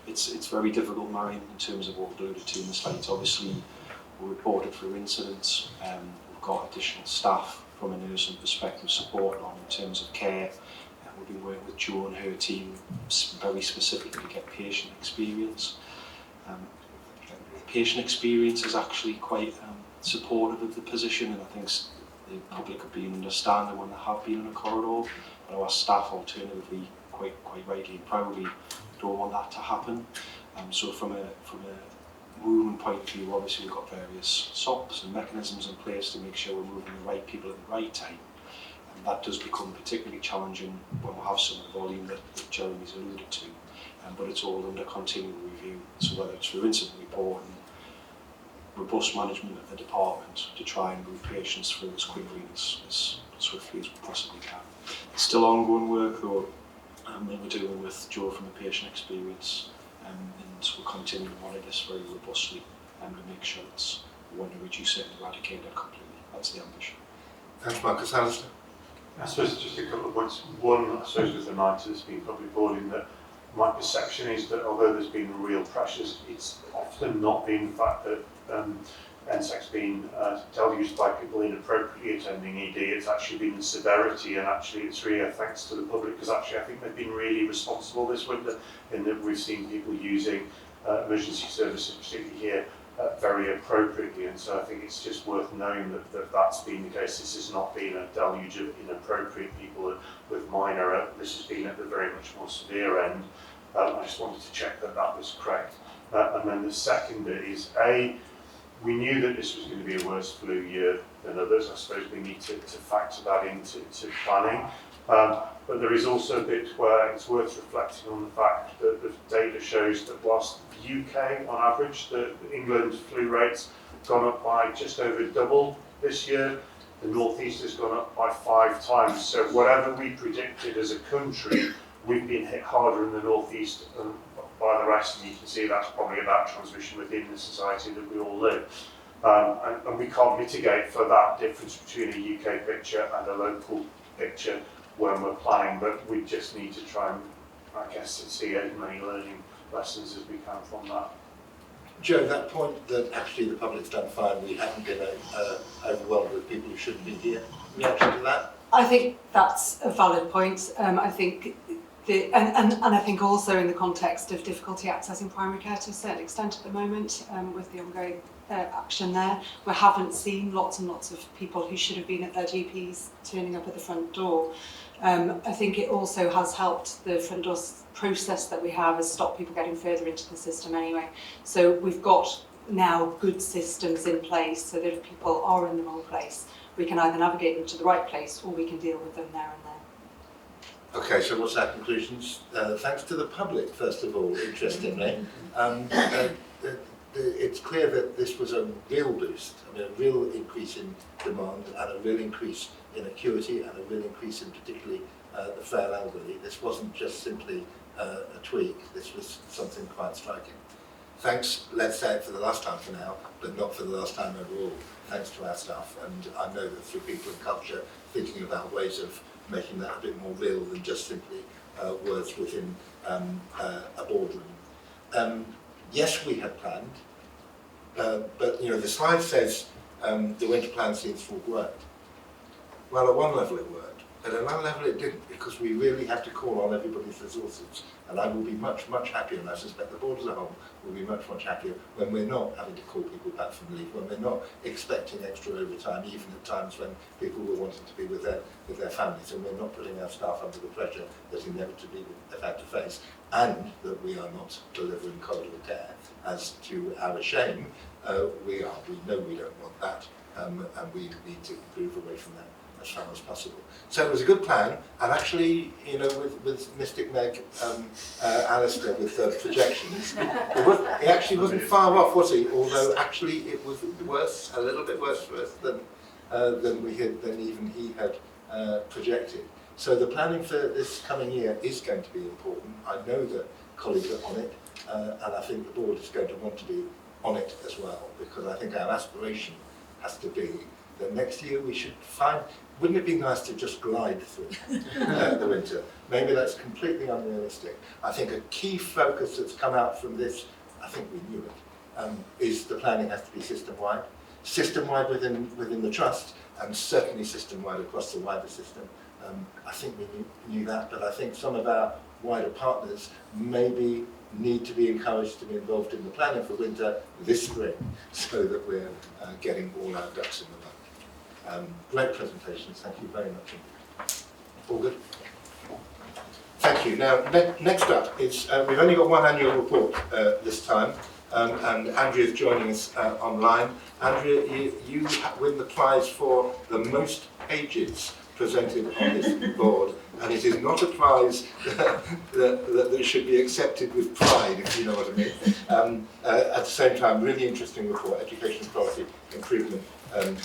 It's very difficult, Marion, in terms of what we've alluded to in the slides. Obviously, we're reported through incidents. We've got additional staff from a nursing perspective supporting on in terms of care. We've been working with Jo and her team very specifically to get patient experience. Patient experience is actually quite supportive of the position, and I think the public have been understanding when they have been in a corridor, but our staff alternatively quite rightly and proudly don't want that to happen. So from a movement point of view, obviously we've got various SOPs and mechanisms in place to make sure we're moving the right people at the right time. And that does become particularly challenging when we have some of the volume that Jeremy's alluded to. But it's all under continual review. So whether it's through incident reporting, robust management of the department to try and move patients through as quickly and as swiftly as we possibly can. It's still ongoing work though, that we're doing with Jo from the patient experience, and we'll continue to monitor this very robustly and to make sure it's we want to reduce it and eradicate it completely. That's the ambition. Thanks, Marcus. Alistair? I suppose just a couple of points. One, I suppose with the night that's been public boarding, that my perception is that although there's been real pressures, it's often not been the fact that NSEC's been deluged by people inappropriately attending ED. It's actually been the severity, and actually it's really a thanks to the public, because actually I think they've been really responsible this winter in that we've seen people using emergency services, particularly here, very appropriately, and so I think it's just worth knowing that that's been the case. This has not been a deluge of inappropriate people with minor, this has been at the very much more severe end. I just wanted to check that that was correct. And then the second bit is, we knew that this was going to be a worse flu year than others. I suppose we need to factor that into planning. But there is also a bit where it's worth reflecting on the fact that the data shows that whilst the UK, on average, the England flu rates have gone up by just over double this year, the North East has gone up by 5 times. So whatever we predicted as a country, we've been hit harder in the North East than by the rest, and you can see that's probably about transmission within the society that we all live. And we can't mitigate for that difference between a UK picture and a local picture when we're planning, but we just need to try and, I guess, see as many learning lessons as we can from that. Jo, that point that actually the public's done fine, we haven't been overwhelmed with people who shouldn't be here. Reaction to that? I think that's a valid point. I think and I think also in the context of difficulty accessing primary care to a certain extent at the moment, with the ongoing action there, we haven't seen lots and lots of people who should have been at their GPs turning up at the front door. I think it also has helped the front door process that we have has stopped people getting further into the system anyway. So we've got now good systems in place so that if people are in the wrong place, we can either navigate them to the right place or we can deal with them there and then. Okay, so what's our conclusions? Thanks to the public, first of all, interestingly. It's clear that this was a real boost, I mean, a real increase in demand and a real increase in acuity and a real increase in particularly the frail elderly. This wasn't just simply a tweak, this was something quite striking. Thanks, let's say it for the last time for now, but not for the last time overall. Thanks to our staff, and I know that through people in culture thinking about ways of making that a bit more real than just simply words within a boardroom. Yes, we had planned, but you know the slide says the winter plan seems to have worked. Well, at one level it worked, at another level it didn't, because we really had to call on everybody's resources. And I will be much, much happier, and I suspect the board as a whole will be much, much happier when we're not having to call people back from leave, when we're not expecting extra overtime, even at times when people were wanting to be with their families, and we're not putting our staff under the pressure that inevitably they've had to face, and that we are not delivering corridor care, as to our shame, we know we don't want that, and we need to move away from that as far as possible. So it was a good plan, and actually, you know, with Mystic Meg, Alistair with projections, he actually wasn't far off, was he? Although actually it was worse, a little bit worse for us than even he had projected. So the planning for this coming year is going to be important. I know that colleagues are on it, and I think the board is going to want to be on it as well, because I think our aspiration has to be that next year we should find, wouldn't it be nice to just glide through the winter? Maybe that's completely unrealistic. I think a key focus that's come out from this, I think we knew it, is the planning has to be system-wide. system-wide within the trust, and certainly system-wide across the wider system. I think we knew that, but I think some of our wider partners maybe need to be encouraged to be involved in the planning for winter this spring, so that we're getting all our ducks in the line. Great presentations, thank you very much. All good? Thank you. Now, next up is, we've only got one annual report this time, and Andrea is joining us online. Andrea, you win the prize for the most pages presented on this board, and it is not a prize that should be accepted with pride, if you know what I mean. At the same time, really interesting report, Education Quality Improvement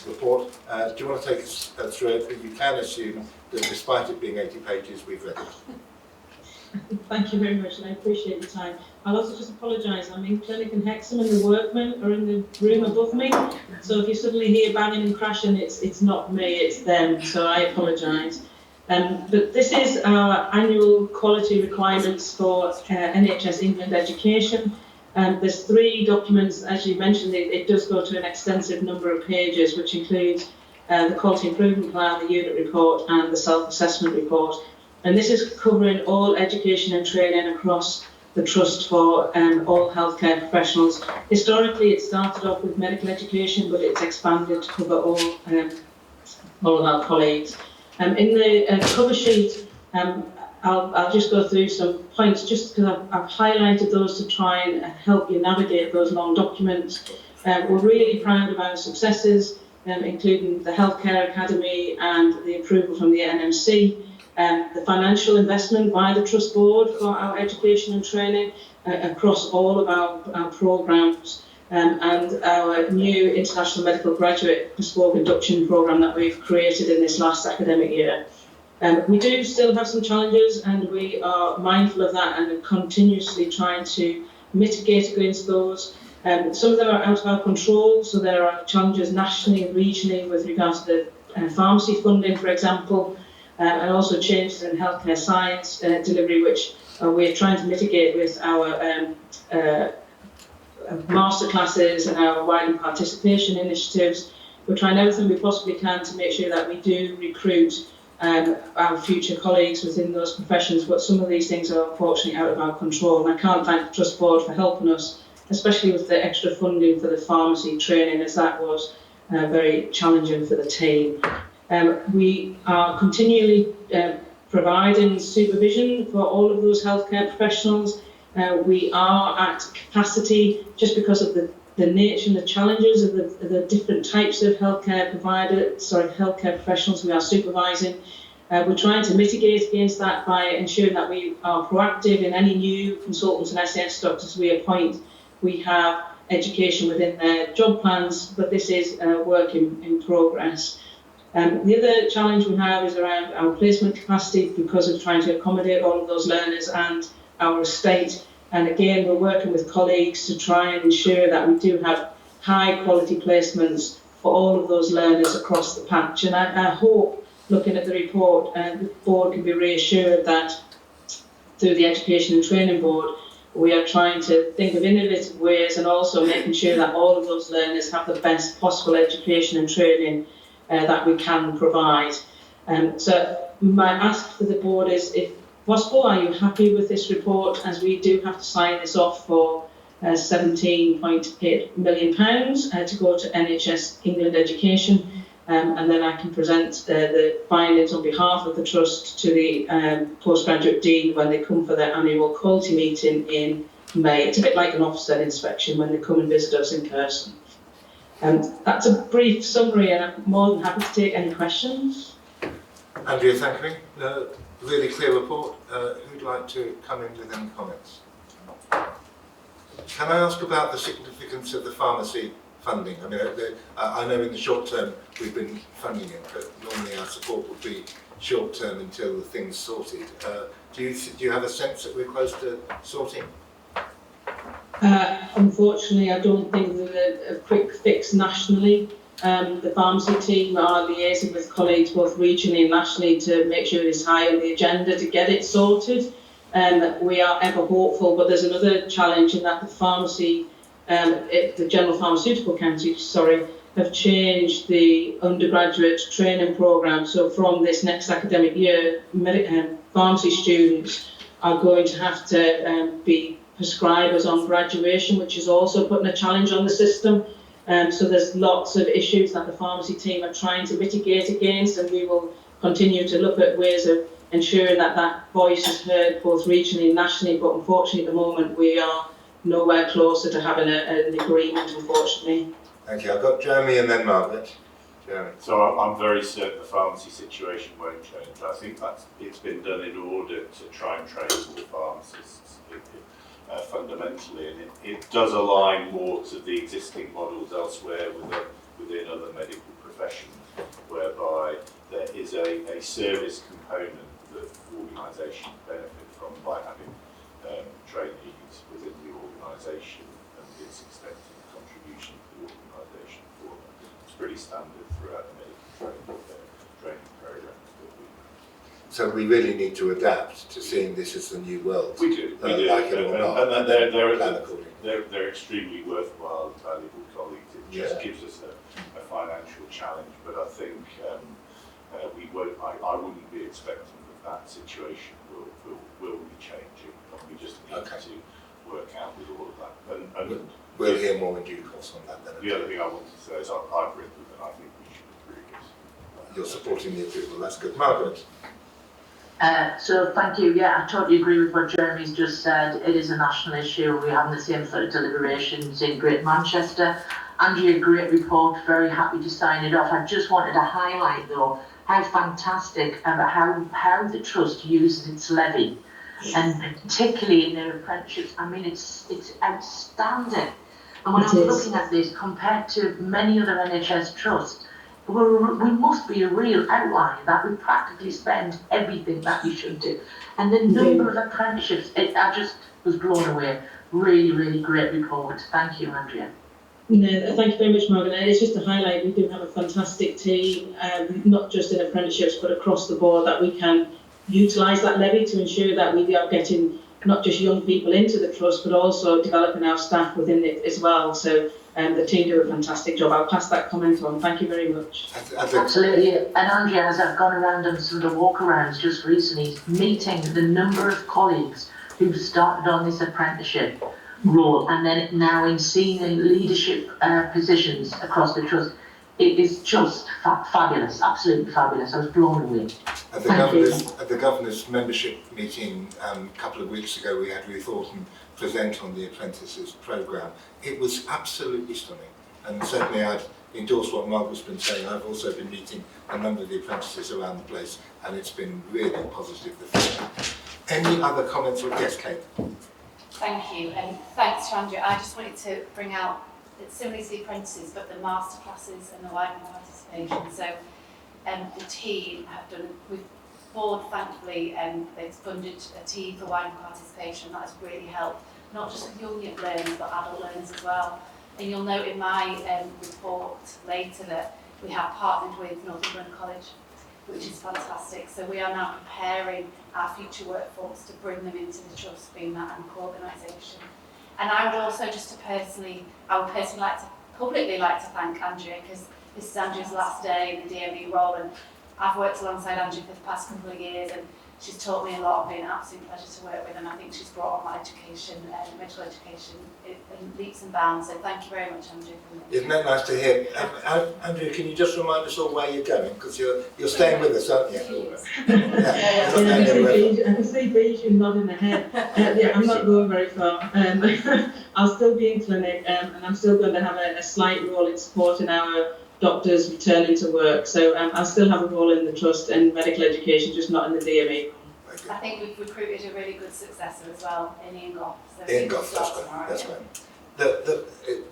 report. Do you want to take us through it? You can assume that despite it being 80 pages, we've read it. Thank you very much, and I appreciate the time. I'll also just apologise. I'm in clinic in Hexham, and the workmen are in the room above me. So if you suddenly hear banging and crashing, it's not me, it's them. So I apologise. But this is our annual quality requirements for NHS England education. There's 3 documents, as you mentioned. It does go to an extensive number of pages, which includes the quality improvement plan, the unit report, and the self-assessment report. And this is covering all education and training across the trust for all healthcare professionals. Historically, it started off with medical education, but it's expanded to cover all of our colleagues. In the cover sheet, I'll just go through some points, just because I've highlighted those to try and help you navigate those long documents. We're really proud of our successes, including the Healthcare Academy and the approval from the NMC. The financial investment by the Trust Board for our education and training across all of our programmes, and our new International Medical Graduate Bespoke Induction programme that we've created in this last academic year. We do still have some challenges, and we are mindful of that and are continuously trying to mitigate against those. Some of them are out of our control, so there are challenges nationally and regionally with regards to the pharmacy funding, for example, and also changes in healthcare science delivery, which we're trying to mitigate with our masterclasses and our wider participation initiatives. We're trying everything we possibly can to make sure that we do recruit our future colleagues within those professions, but some of these things are unfortunately out of our control. And I can't thank the Trust Board for helping us, especially with the extra funding for the pharmacy training, as that was very challenging for the team. We are continually providing supervision for all of those healthcare professionals. We are at capacity just because of the nature and the challenges of the different types of healthcare professionals we are supervising. We're trying to mitigate against that by ensuring that we are proactive in any new consultants and SAS doctors we appoint. We have education within their job plans, but this is work in progress. The other challenge we have is around our placement capacity because of trying to accommodate all of those learners and our estate. And again, we're working with colleagues to try and ensure that we do have high quality placements for all of those learners across the patch. And I hope, looking at the report, the board can be reassured that through the Education and Training Board, we are trying to think of innovative ways and also making sure that all of those learners have the best possible education and training that we can provide. So my ask for the board is, if possible, are you happy with this report, as we do have to sign this off for £17.8 million to go to NHS England Education, and then I can present the findings on behalf of the Trust to the Postgraduate Dean when they come for their annual quality meeting in May. It's a bit like an Ofsted inspection when they come and visit us in person. That's a brief summary, and I'm more than happy to take any questions. Andrea, thank you. Really clear report. Who'd like to come in with any comments? Can I ask about the significance of the pharmacy funding? I mean, I know in the short term we've been funding it, but normally our support would be short term until the thing's sorted. Do you have a sense that we're close to sorting? Unfortunately, I don't think there's a quick fix nationally. The pharmacy team are liaising with colleagues both regionally and nationally to make sure it's high on the agenda to get it sorted. We are ever hopeful, but there's another challenge in that the pharmacy, the General Pharmaceutical Council, have changed the undergraduate training programme. So from this next academic year, pharmacy students are going to have to be prescribers on graduation, which is also putting a challenge on the system. So there's lots of issues that the pharmacy team are trying to mitigate against, and we will continue to look at ways of ensuring that that voice is heard both regionally and nationally, but unfortunately at the moment we are nowhere closer to having an agreement, unfortunately. Thank you. I've got Jeremy and then Margaret. Jeremy. So I'm very certain the pharmacy situation won't change. I think it's been done in order to try and train more pharmacists fundamentally, and it does align more to the existing models elsewhere within other medical professions, whereby there is a service component that organisations benefit from by having trainees within the organisation and its expected contribution to the organisation for them. It's pretty standard throughout the medical training programs that we have. So we really need to adapt to seeing this as the new world. We do. Like it or not. And they're extremely worthwhile and valuable colleagues. It just gives us a financial challenge, but I think I wouldn't be expecting that situation will be changing. We just need to work out with all of that. And we'll hear more in due course on that then. The other thing I wanted to say is I've written and I think we should approve this. You're supporting the approval, that's good. Margaret. So thank you. Yeah, I totally agree with what Jeremy's just said. It is a national issue. We're having the same sort of deliberations in Great Manchester. Andrea, great report. Very happy to sign it off. I just wanted to highlight though how fantastic and how the trust uses its levy, and particularly in their apprenticeships. I mean, it's outstanding. And when I'm looking at this compared to many other NHS trusts, we must be a real outlier that we practically spend everything that we should do. And the number of apprenticeships, I just was blown away. Really, really great report. Thank you, Andrea. No, thank you very much, Margaret. It's just to highlight we do have a fantastic team, not just in apprenticeships but across the board, that we can utilise that levy to ensure that we are getting not just young people into the trust but also developing our staff within it as well. So the team do a fantastic job. I'll pass that comment on. Thank you very much. Absolutely. And Andrea, as I've gone around on some of the walk-arounds just recently, meeting the number of colleagues who've started on this apprenticeship role and then now in senior leadership positions across the trust, it is just fabulous, absolutely fabulous. I was blown away. At the governor's membership meeting a couple of weeks ago, we had Ruth Orton present on the apprentices programme. It was absolutely stunning, and certainly I'd endorse what Margaret's been saying. I've also been meeting a number of the apprentices around the place, and it's been really positive. Any other comments? Yes, Kate. Thank you, and thanks to Andrea. I just wanted to bring out that similarly to the apprentices, but the masterclasses and the widening participation. So the team have done, with board thankfully, they've funded a team for widening participation. That has really helped, not just with young learners, but adult learners as well. And you'll note in my report later that we have partnered with Northumberland College, which is fantastic. So we are now preparing our future workforce to bring them into the trust, being that AMP organisation. And I would also I would personally like to publicly thank Andrea, because this is Andrea's last day in the DME role, and I've worked alongside Andrea for the past couple of years, and she's taught me a lot and been an absolute pleasure to work with, and I think she's brought on my education, medical education, in leaps and bounds. So thank you very much, Andrea. Isn't that nice to hear? Andrea, can you just remind us all where you're going? Because you're staying with us, aren't you? I can see Bijou nodding the head. Yeah, I'm not going very far. I'll still be in clinic, and I'm still going to have a slight role in supporting our doctors returning to work. So I'll still have a role in the trust and medical education, just not in the DME. I think we've recruited a really good successor as well in Ian Goff. So Ian Goff, that's great.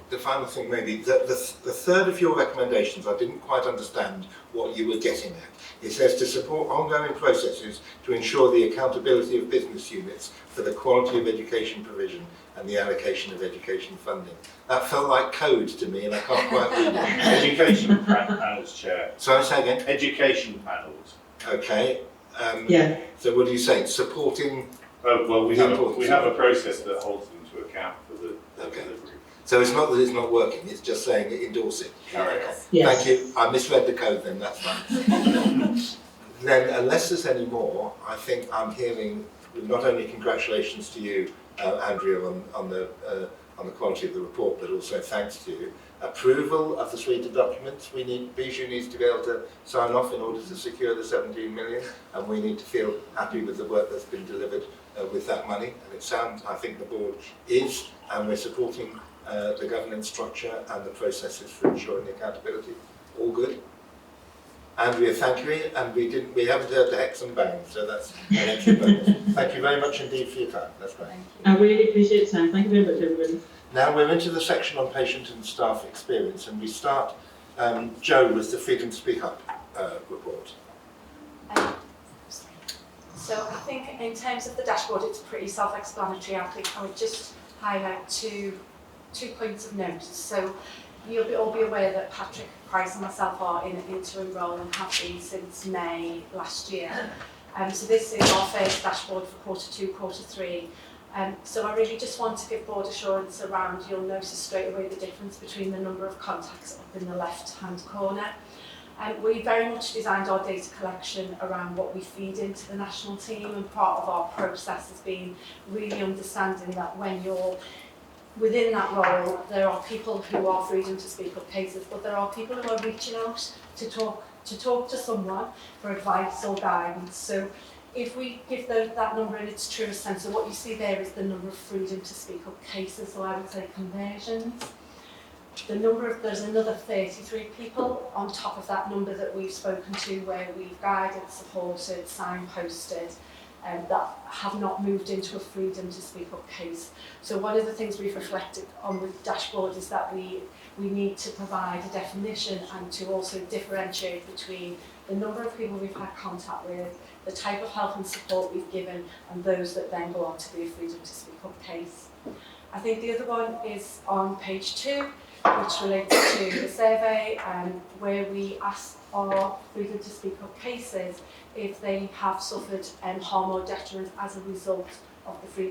The final thing maybe, the third of your recommendations, I didn't quite understand what you were getting at. It says to support ongoing processes to ensure the accountability of business units for the quality of education provision and the allocation of education funding. That felt like code to me, and I can't quite read it. Education panels, Chair. Sorry, say again? Education panels. Okay. Yeah. So what are you saying? Supporting? Well, we have a process that holds them to account for the delivery. So it's not that it's not working, it's just saying endorse it, carry on. Yes. Thank you, I misread the code then, that's fine. Then, unless there's any more, I think I'm hearing not only congratulations to you, Andrea, on the quality of the report, but also thanks to you. Approval of the suite of documents. Bijou needs to be able to sign off in order to secure the 17 million, and we need to feel happy with the work that's been delivered with that money. And it sounds, I think the board is, and we're supporting the governance structure and the processes for ensuring accountability. All good. Andrea, thank you, and we haven't heard the Hexham bang, so that's an extra bonus. Thank you very much indeed for your time. That's great. I really appreciate the time. Thank you very much, everybody. Now we're into the section on patient and staff experience, and we start, Jo, with the Freedom to Speak Up report. So I think in terms of the dashboard, it's pretty self-explanatory. I think I would just highlight two points of note. So you'll all be aware that Patrick Price and myself are in an interim role and have been since May last year. So this is our first dashboard for Q2, Q3. So I really just want to give board assurance around, you'll notice straight away the difference between the number of contacts up in the left-hand corner. We very much designed our data collection around what we feed into the national team, and part of our process has been really understanding that when you're within that role, there are people who are freedom to speak up cases, but there are people who are reaching out to talk to someone for advice or guidance. So if we give that number in its truest sense, so what you see there is the number of freedom to speak up cases, so I would say conversions. There's another 33 people on top of that number that we've spoken to, where we've guided, supported, signposted, that have not moved into a freedom to speak up case. So one of the things we've reflected on with dashboard is that we need to provide a definition and to also differentiate between the number of people we've had contact with, the type of help and support we've given, and those that then go on to be a freedom to speak up case. I think the other one is on page 2, which relates to the survey, where we asked our freedom to speak up cases if they have suffered harm or detriment as a result of the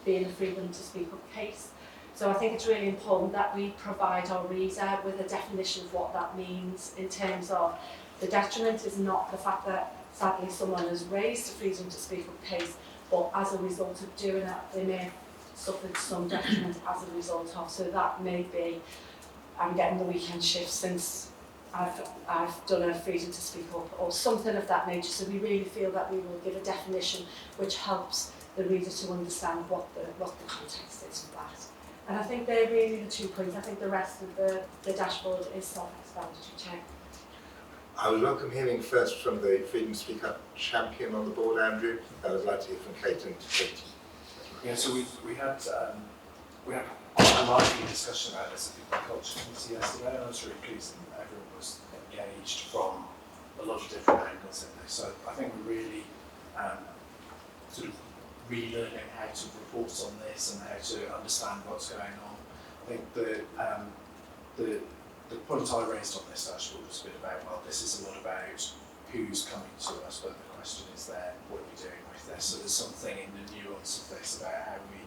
being a freedom to speak up case. So I think it's really important that we provide our reader with a definition of what that means, in terms of the detriment is not the fact that sadly someone has raised a freedom to speak up case, but as a result of doing that, they may have suffered some detriment as a result of. So that may be, I'm getting the weekend shift since I've done a freedom to speak up, or something of that nature. So we really feel that we will give a definition which helps the reader to understand what the context is for that. And I think they're really the 2 points. I think the rest of the dashboard is self-explanatory, Chair. I would welcome hearing first from the Freedom to Speak Up champion on the board, Andrew. I would like to hear from Kate and Kate. Yeah, so we had a lively discussion about this at the Culture Committee yesterday, and I was really pleased that everyone was engaged from a lot of different angles in this. So I think we're really sort of relearning how to report on this and how to understand what's going on. I think the point I raised on this dashboard was a bit about, well, this is a lot about who's coming to us, but the question is then, what are we doing with this? So there's something in the nuance of this about how we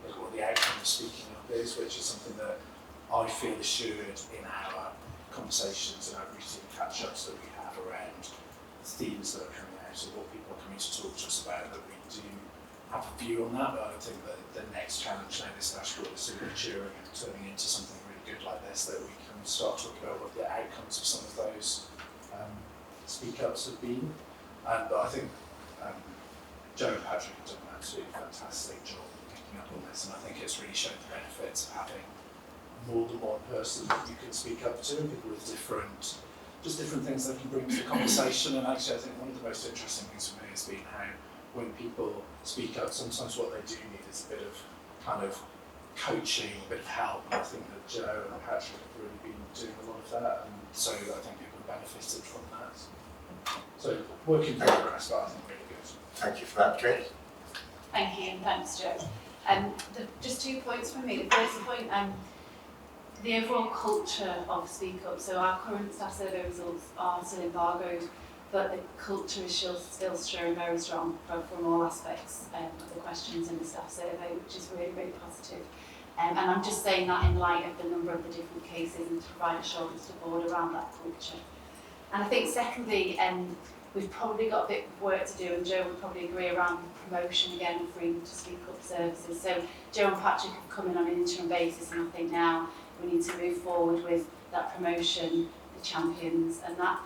look at what the outcome of speaking up is, which is something that I feel assured in our conversations and our routine catch-ups that we have around themes that are coming out of what people are coming to talk to us about, that we do have a view on that. But I think that the next challenge now, this dashboard, is sort of maturing and turning into something really good like this, that we can start talking about what the outcomes of some of those speak-ups have been. But I think Jo and Patrick have done an absolutely fantastic job picking up on this, and I think it's really shown the benefits of having more than one person that you can speak up to, and people with different things they can bring to the conversation. And actually I think one of the most interesting things for me has been how when people speak up, sometimes what they do need is a bit of kind of coaching, a bit of help, and I think that Jo and Patrick have really been doing a lot of that, and so I think people have benefited from that. So work in progress, but I think really good. Thank you for that, Kate. Thank you, and thanks, Jo. Just 2 points from me. The first point, the overall culture of Speak Up. So our current staff survey results are still embargoed, but the culture is still showing very strong from all aspects of the questions in the staff survey, which is really, really positive. And I'm just saying that in light of the number of the different cases and to provide assurance to the board around that culture. And I think secondly, we've probably got a bit of work to do, and Joe would probably agree, around promotion again and freedom to speak up services. So Joe and Patrick have come in on an interim basis, and I think now we need to move forward with that promotion, the champions, and that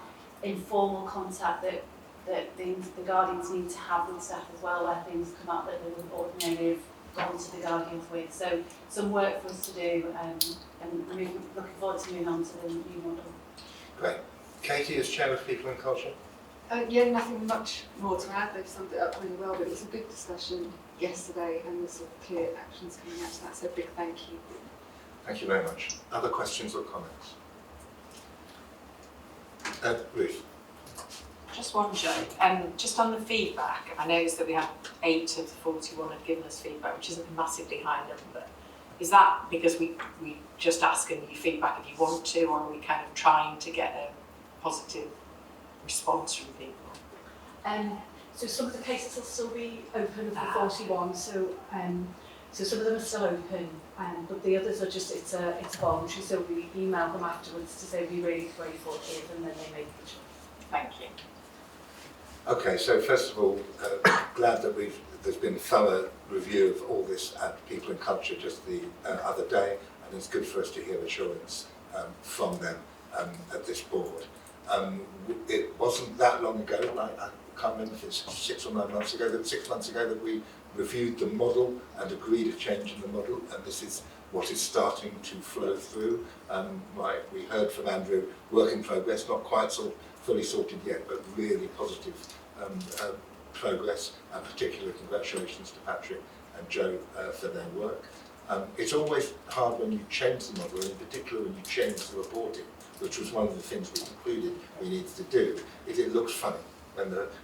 informal contact that the Guardians need to have with staff as well, where things come up that they wouldn't ordinarily have gone to the Guardians with. So some work for us to do, and looking forward to moving on to the new model. Great. Katie, as Chair of People and Culture. Yeah, nothing much more to add. They've summed it up really well, but it was a good discussion yesterday and there's some clear actions coming out of that, so a big thank you. Thank you very much. Other questions or comments? Ruth. Just one, Joe. Just on the feedback, I noticed that we had 8 of the 41 had given us feedback, which isn't a massively high number. Is that because we just asking you feedback if you want to, or are we kind of trying to get a positive response from people? So some of the cases will still be open of the 41, so some of them are still open, but the others are just, it's a voluntary, so we email them afterwards to say we're really grateful to you, and then they make the choice. Thank you. Okay, so first of all, glad that there's been a thorough review of all this at People and Culture just the other day, and it's good for us to hear assurance from them at this board. It wasn't that long ago, I can't remember if it's 6 or 9 months ago, 6 months ago that we reviewed the model and agreed a change in the model, and this is what is starting to flow through. We heard from Andrew, work in progress, not quite fully sorted yet, but really positive progress, and particular congratulations to Patrick and Joe for their work. It's always hard when you change the model, and in particular when you change the reporting, which was one of the things we concluded we needed to do. It looks funny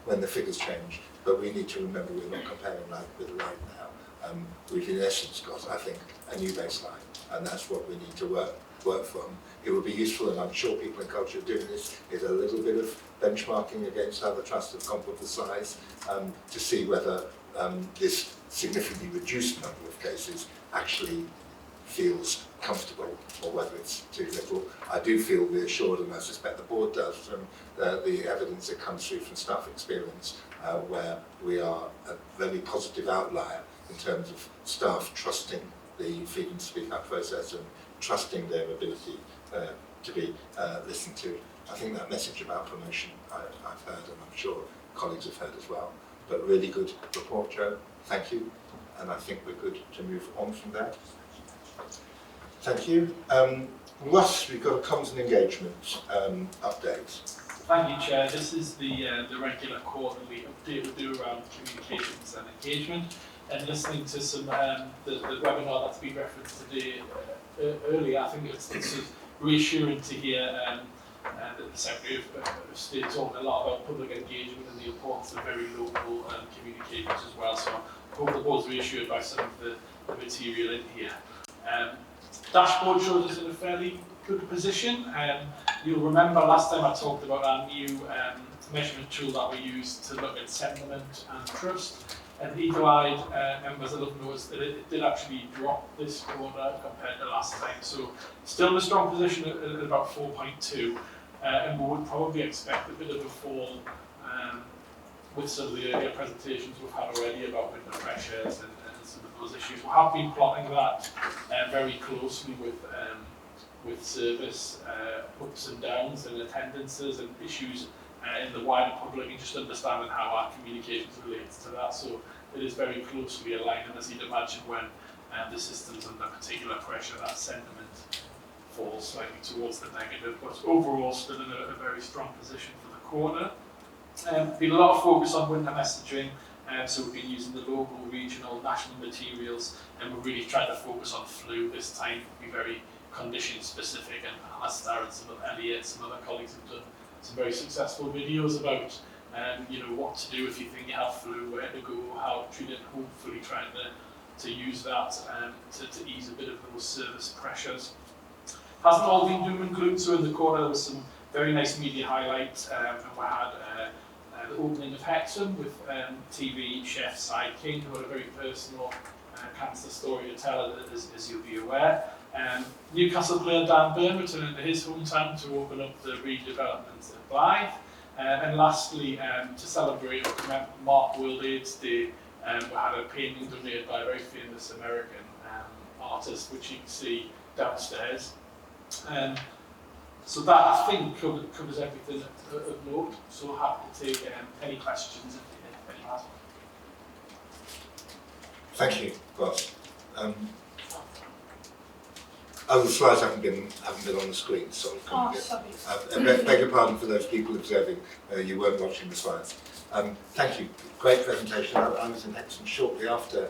when the figures change, but we need to remember we're not comparing light with light now. We've in essence got, I think, a new baseline, and that's what we need to work from. It would be useful, and I'm sure People in Culture are doing this, is a little bit of benchmarking against other trusts of comparable size to see whether this significantly reduced number of cases actually feels comfortable or whether it's too little. I do feel reassured, and I suspect the board does, from the evidence that comes through from staff experience, where we are a very positive outlier in terms of staff trusting the freedom to speak up process and trusting their ability to be listened to. I think that message about promotion I've heard, and I'm sure colleagues have heard as well. But really good report, Joe. Thank you. And I think we're good to move on from there. Thank you. Russ, we've got a comms and engagement update. Thank you, Chair. This is the regular quarterly update we do around communications and engagement. And listening to some the webinar that's been referenced today earlier, I think it's reassuring to hear the Secretary of State talking a lot about public engagement and the importance of very local communications as well. So I hope the board's reassured by some of the material in here. Dashboard shows us in a fairly good position. You'll remember last time I talked about our new measurement tool that we use to look at sentiment and trust. And eagle-eyed members will have noticed that it did actually drop this quarter compared to last time. So still in a strong position at about 4.2, and we would probably expect a bit of a fall with some of the earlier presentations we've had already about winter pressures and some of those issues. We have been plotting that very closely with service ups and downs and attendances and issues in the wider public, and just understanding how our communications relates to that. So it is very closely aligned, and as you'd imagine, when the system's under particular pressure, that sentiment falls slightly towards the negative, but overall still in a very strong position for the quarter. Been a lot of focus on winter messaging, so we've been using the local, regional, national materials, and we're really trying to focus on flu this time, be very condition specific, and Alistair and Elliot, some other colleagues have done some very successful videos about what to do if you think you have flu, where to go, how to treat it, hopefully trying to use that to ease a bit of those service pressures. Hasn't all been doom and gloom, so in the quarter there was some very nice media highlights, and we had the opening of Hexham with TV chef Side King, who had a very personal cancer story to tell, as you'll be aware. Newcastle player Dan Burn returning to his hometown to open up the redevelopment at Blythe. And lastly, to celebrate or commemorate Mark World AIDS Day, we had a painting donated by a very famous American artist, which you can see downstairs. So that, I think, covers everything of note. So happy to take any questions if anyone has one. Thank you, Ross. Oh, the slides haven't been on the screen. Sorry. Beg your pardon for those people observing. You weren't watching the slides. Thank you. Great presentation. I was in Hexham shortly after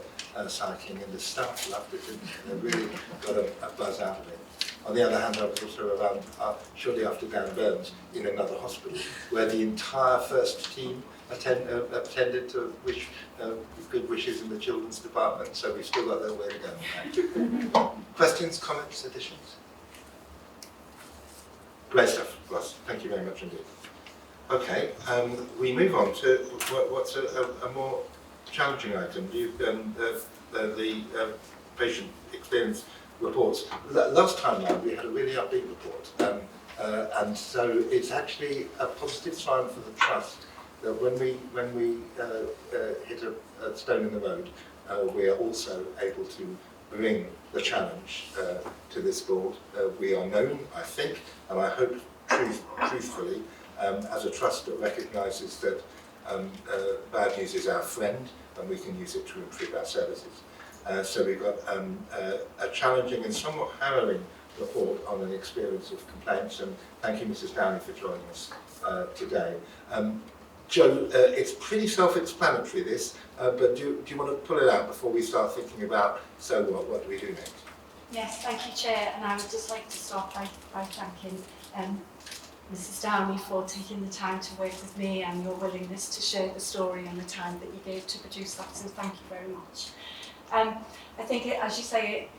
cycling, and the staff loved it. They really got a buzz out of it. On the other hand, I was also around shortly after Dan Burns in another hospital, where the entire first team attended to wish good wishes in the children's department. So we've still got a little way to go. Questions, comments, additions? Great stuff, Ross. Thank you very much indeed. Okay, we move on to what's a more challenging item. The patient experience reports. Last time round we had a really upbeat report, and so it's actually a positive sign for the trust that when we hit a stone in the road, we are also able to bring the challenge to this board. We are known, I think, and I hope truthfully, as a trust that recognises that bad news is our friend and we can use it to improve our services. So we've got a challenging and somewhat harrowing report on an experience of complaints, and thank you, Mrs. Downey, for joining us today. Joe, it's pretty self-explanatory this, but do you want to pull it out before we start thinking about, so what do we do next? Yes, thank you, Chair, and I would just like to start by thanking Mrs. Downey for taking the time to work with me and your willingness to share the story and the time that you gave to produce that, so thank you very much. I think, as you say,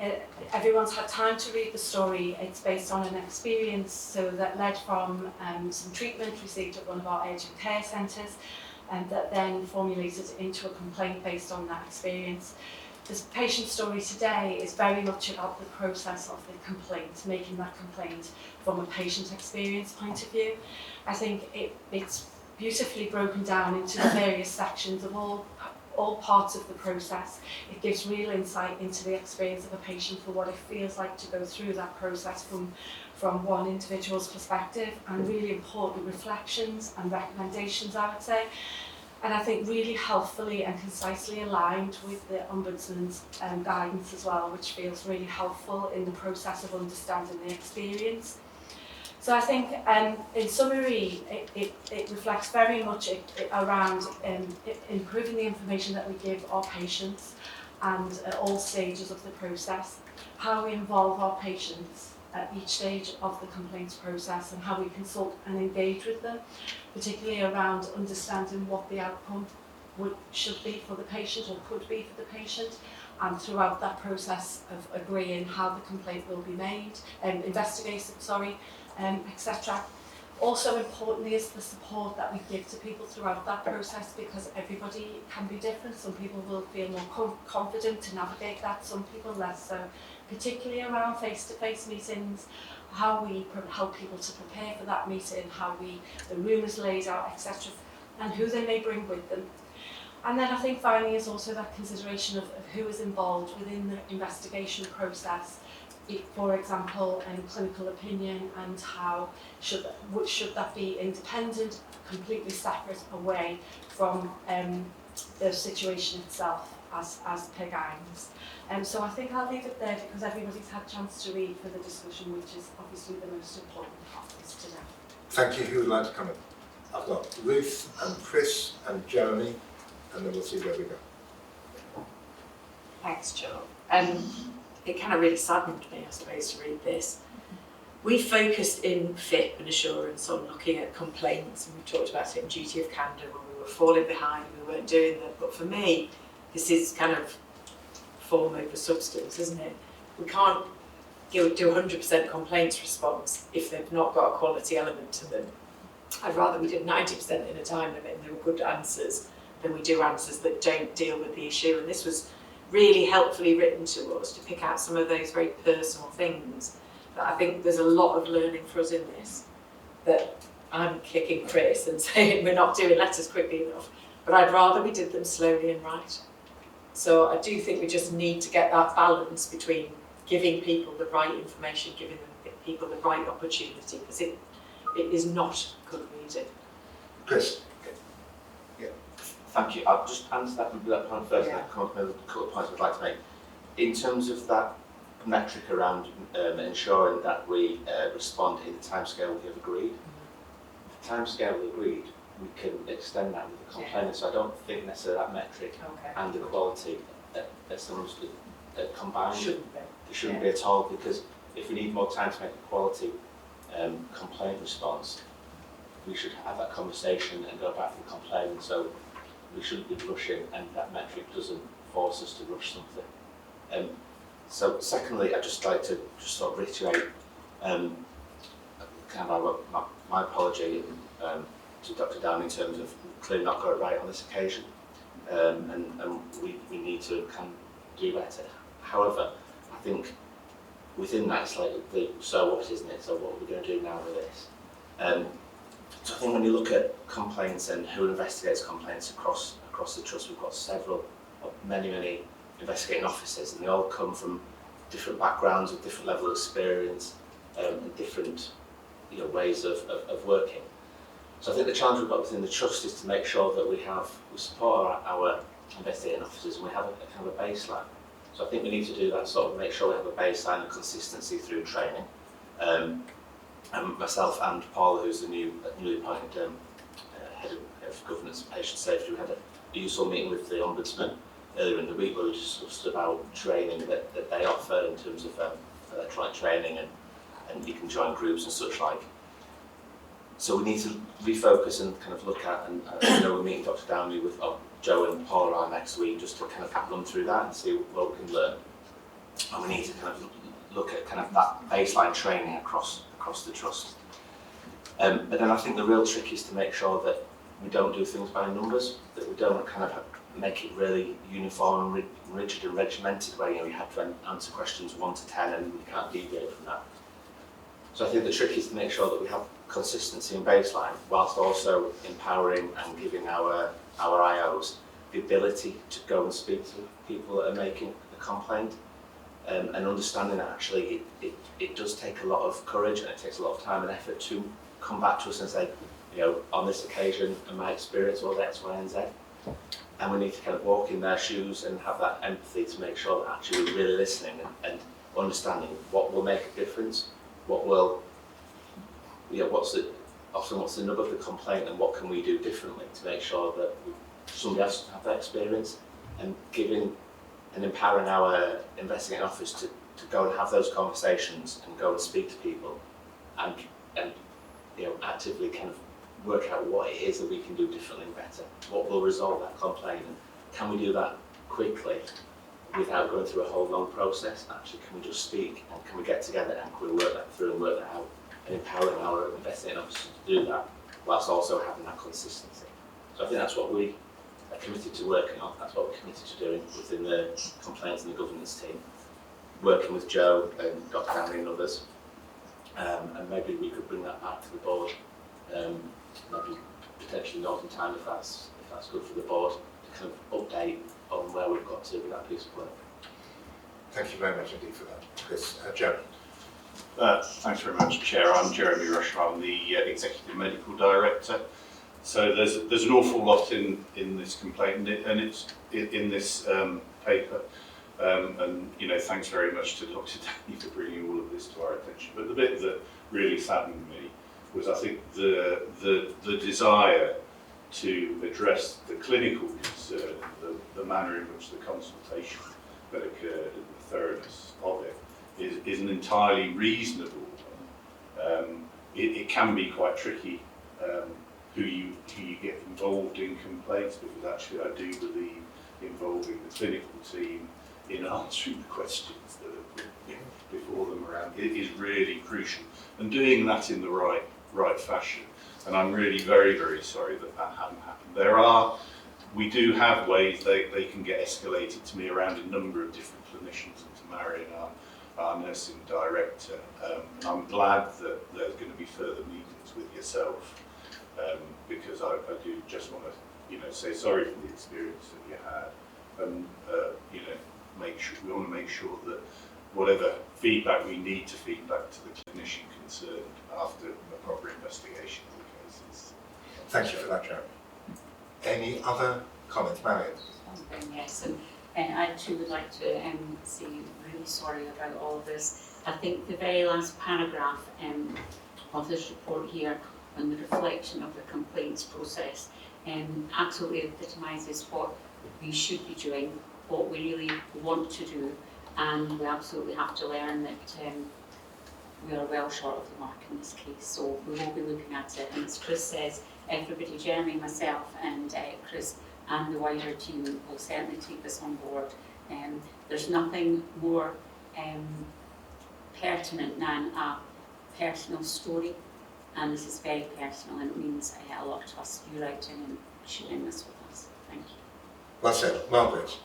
everyone's had time to read the story. It's based on an experience that led from some treatment received at one of our aged care centres, and that then formulated into a complaint based on that experience. This patient story today is very much about the process of the complaint, making that complaint from a patient experience point of view. I think it's beautifully broken down into the various sections of all parts of the process. It gives real insight into the experience of a patient for what it feels like to go through that process from one individual's perspective, and really important reflections and recommendations, I would say. And I think really helpfully and concisely aligned with the Ombudsman's guidance as well, which feels really helpful in the process of understanding the experience. So I think, in summary, it reflects very much around improving the information that we give our patients and at all stages of the process, how we involve our patients at each stage of the complaints process, and how we consult and engage with them, particularly around understanding what the outcome should be for the patient or could be for the patient, and throughout that process of agreeing how the complaint will be made, investigated, etc. Also importantly is the support that we give to people throughout that process, because everybody can be different. Some people will feel more confident to navigate that, some people less so, particularly around face-to-face meetings, how we help people to prepare for that meeting, how the room is laid out, etc., and who they may bring with them. And then I think finally is also that consideration of who is involved within the investigation process. For example, clinical opinion, and how should that be independent, completely separate away from the situation itself as per guidance. So I think I'll leave it there because everybody's had a chance to read for the discussion, which is obviously the most important part of this today. Thank you. Who would like to come in? I've got Ruth and Chris and Jeremy, and then we'll see where we go. Thanks, Joe. It kind of really saddened me, I suppose, to read this. We focused in FIP and assurance on looking at complaints, and we talked about it in duty of candour when we were falling behind and we weren't doing that. But for me, this is kind of form over substance, isn't it? We can't do 100% complaints response if they've not got a quality element to them. I'd rather we did 90% in a time limit and there were good answers than we do answers that don't deal with the issue. And this was really helpfully written to us to pick out some of those very personal things. That I think there's a lot of learning for us in this, that I'm kicking Chris and saying we're not doing letters quickly enough, but I'd rather we did them slowly and right. So I do think we just need to get that balance between giving people the right information, giving people the right opportunity, because it is not good reading. Chris? Thank you. I'll just answer that point first, and then come up with a couple of points I'd like to make. In terms of that metric around ensuring that we respond in the timescale we have agreed, the timescale we agreed, we can extend that with the complainant. So I don't think necessarily that metric and the quality combined. It shouldn't be at all, because if we need more time to make a quality complaint response, we should have that conversation and go back to the complainant. So we shouldn't be rushing, and that metric doesn't force us to rush something. So secondly, I'd just like to just sort of reiterate kind of my apology to Dr. Down in terms of clearly not got it right on this occasion, and we need to kind of do better. However, I think within that it's like the so what, isn't it? So what are we going to do now with this? So I think when you look at complaints and who investigates complaints across the trust, we've got many investigating officers, and they all come from different backgrounds with different level of experience and different ways of working. So I think the challenge we've got within the trust is to make sure that we support our investigating officers, and we have a kind of a baseline. So I think we need to do that, sort of make sure we have a baseline of consistency through training. And myself and Paula, who's the newly appointed head of governance and patient safety, we had a useful meeting with the Ombudsman earlier in the week where we discussed about training that they offer in terms of electronic training, and you can join groups and such like. So we need to refocus and kind of look at, and I know we're meeting Dr. Downey with Joe and Paula next week just to kind of run through that and see what we can learn. And we need to kind of look at kind of that baseline training across the trust. But then I think the real trick is to make sure that we don't do things by numbers, that we don't kind of make it really uniform and rigid and regimented, where you have to answer questions 1 to 10 and we can't deviate from that. So I think the trick is to make sure that we have consistency and baseline, whilst also empowering and giving our IOs the ability to go and speak to people that are making a complaint, and understanding that actually it does take a lot of courage and it takes a lot of time and effort to come back to us and say, on this occasion, and my experience was X, Y, and Z. And we need to kind of walk in their shoes and have that empathy to make sure that actually we're really listening and understanding what will make a difference, what will, what's the nub of the complaint, and what can we do differently to make sure that somebody else can have that experience, and giving and empowering our investigating officers to go and have those conversations and go and speak to people and actively kind of work out what it is that we can do differently and better, what will resolve that complaint, and can we do that quickly without going through a whole long process. Actually, can we just speak, and can we get together and can we work that through and work that out, and empowering our investigating officers to do that whilst also having that consistency. So I think that's what we are committed to working on, that's what we're committed to doing within the complaints and the governance team, working with Joe and Dr. Downey and others, and maybe we could bring that back to the board, maybe potentially not in time if that's good for the board, to kind of update on where we've got to with that piece of work. Thank you very much indeed for that, Chris. Jeremy. Thanks very much, Chair. I'm Jeremy Rusher. I'm the Executive Medical Director. So there's an awful lot in this complaint, and it's in this paper. And thanks very much to Dr. Downey for bringing all of this to our attention. But the bit that really saddened me was, I think, the desire to address the clinical concern, the manner in which the consultation that occurred and the thoroughness of it is an entirely reasonable one. It can be quite tricky who you get involved in complaints, because actually I do believe involving the clinical team in answering the questions that are put before them around it is really crucial, and doing that in the right fashion. And I'm really very, very sorry that hadn't happened. There are we do have ways they can get escalated to me around a number of different clinicians and to Marion, our nursing director. And I'm glad that there's going to be further meetings with yourself, because I do just want to, say sorry for the experience that you had, and we want to make sure that whatever feedback we need to feed back to the clinician concerned after a proper investigation of the cases. Thank you for that, Jeremy. Any other comments, Marion? Yes, and I too would like to say really sorry about all of this. I think the very last paragraph of this report here on the reflection of the complaints process absolutely epitomises what we should be doing, what we really want to do, and we absolutely have to learn that we are well short of the mark in this case. So we will be looking at it, and as Chris says, everybody, Jeremy, myself and Chris and the wider team will certainly take this on board. There's nothing more pertinent than a personal story, and this is very personal, and it means a lot to us, you writing and sharing this with us. Thank you. Well said. Margaret.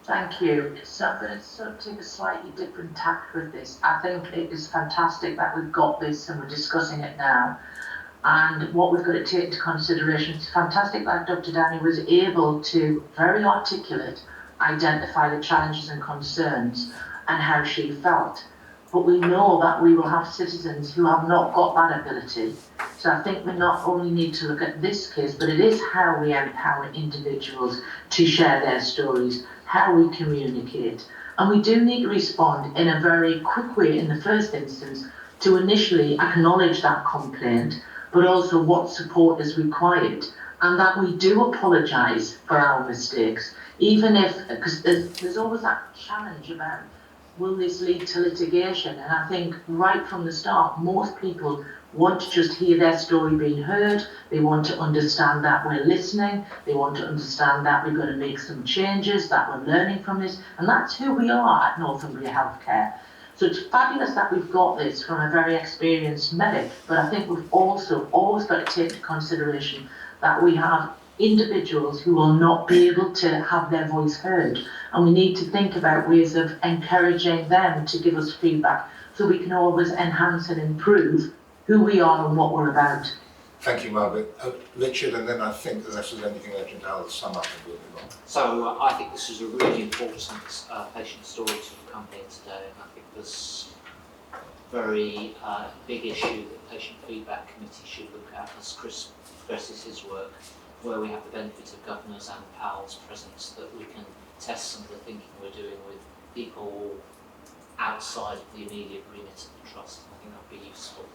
Thank you. So I'm going to sort of take a slightly different tack with this. I think it is fantastic that we've got this and we're discussing it now. And what we've got to take into consideration, it's fantastic that Dr. Danny was able to, very articulate, identify the challenges and concerns and how she felt. But we know that we will have citizens who have not got that ability. So I think we not only need to look at this case, but it is how we empower individuals to share their stories, how we communicate. And we do need to respond in a very quick way in the first instance to initially acknowledge that complaint, but also what support is required, and that we do apologise for our mistakes, even if, because there's always that challenge about, will this lead to litigation? And I think right from the start, most people want to just hear their story being heard. They want to understand that we're listening. They want to understand that we're going to make some changes, that we're learning from this. And that's who we are at Northumbria Healthcare. So it's fabulous that we've got this from a very experienced medic, but I think we've also always got to take into consideration that we have individuals who will not be able to have their voice heard. And we need to think about ways of encouraging them to give us feedback so we can always enhance and improve who we are and what we're about. Thank you, Margaret. Richard, and then I think unless there's anything urgent, I'll sum up and we'll move on. So I think this is a really important patient story to have come here today, and I think there's a very big issue that Patient Feedback Committee should look at as Chris progresses his work, where we have the benefit of governors and PAL's presence, that we can test some of the thinking we're doing with people outside of the immediate remit of the Trust. I think that would be useful.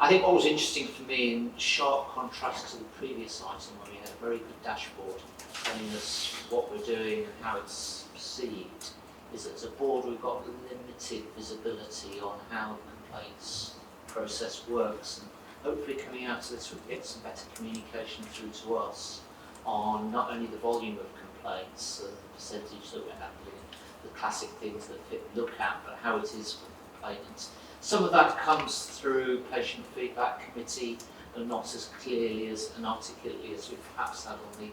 I think what was interesting for me, in sharp contrast to the previous item where we had a very good dashboard telling us what we're doing and how it's perceived, is that as a board we've got limited visibility on how the complaints process works, and hopefully coming out of this we'll get some better communication through to us on not only the volume of complaints, the percentage that we're handling, the classic things that FIP look at, but how it is for the complainants. Some of that comes through Patient Feedback Committee, and not as clearly as and articulately as we perhaps had on the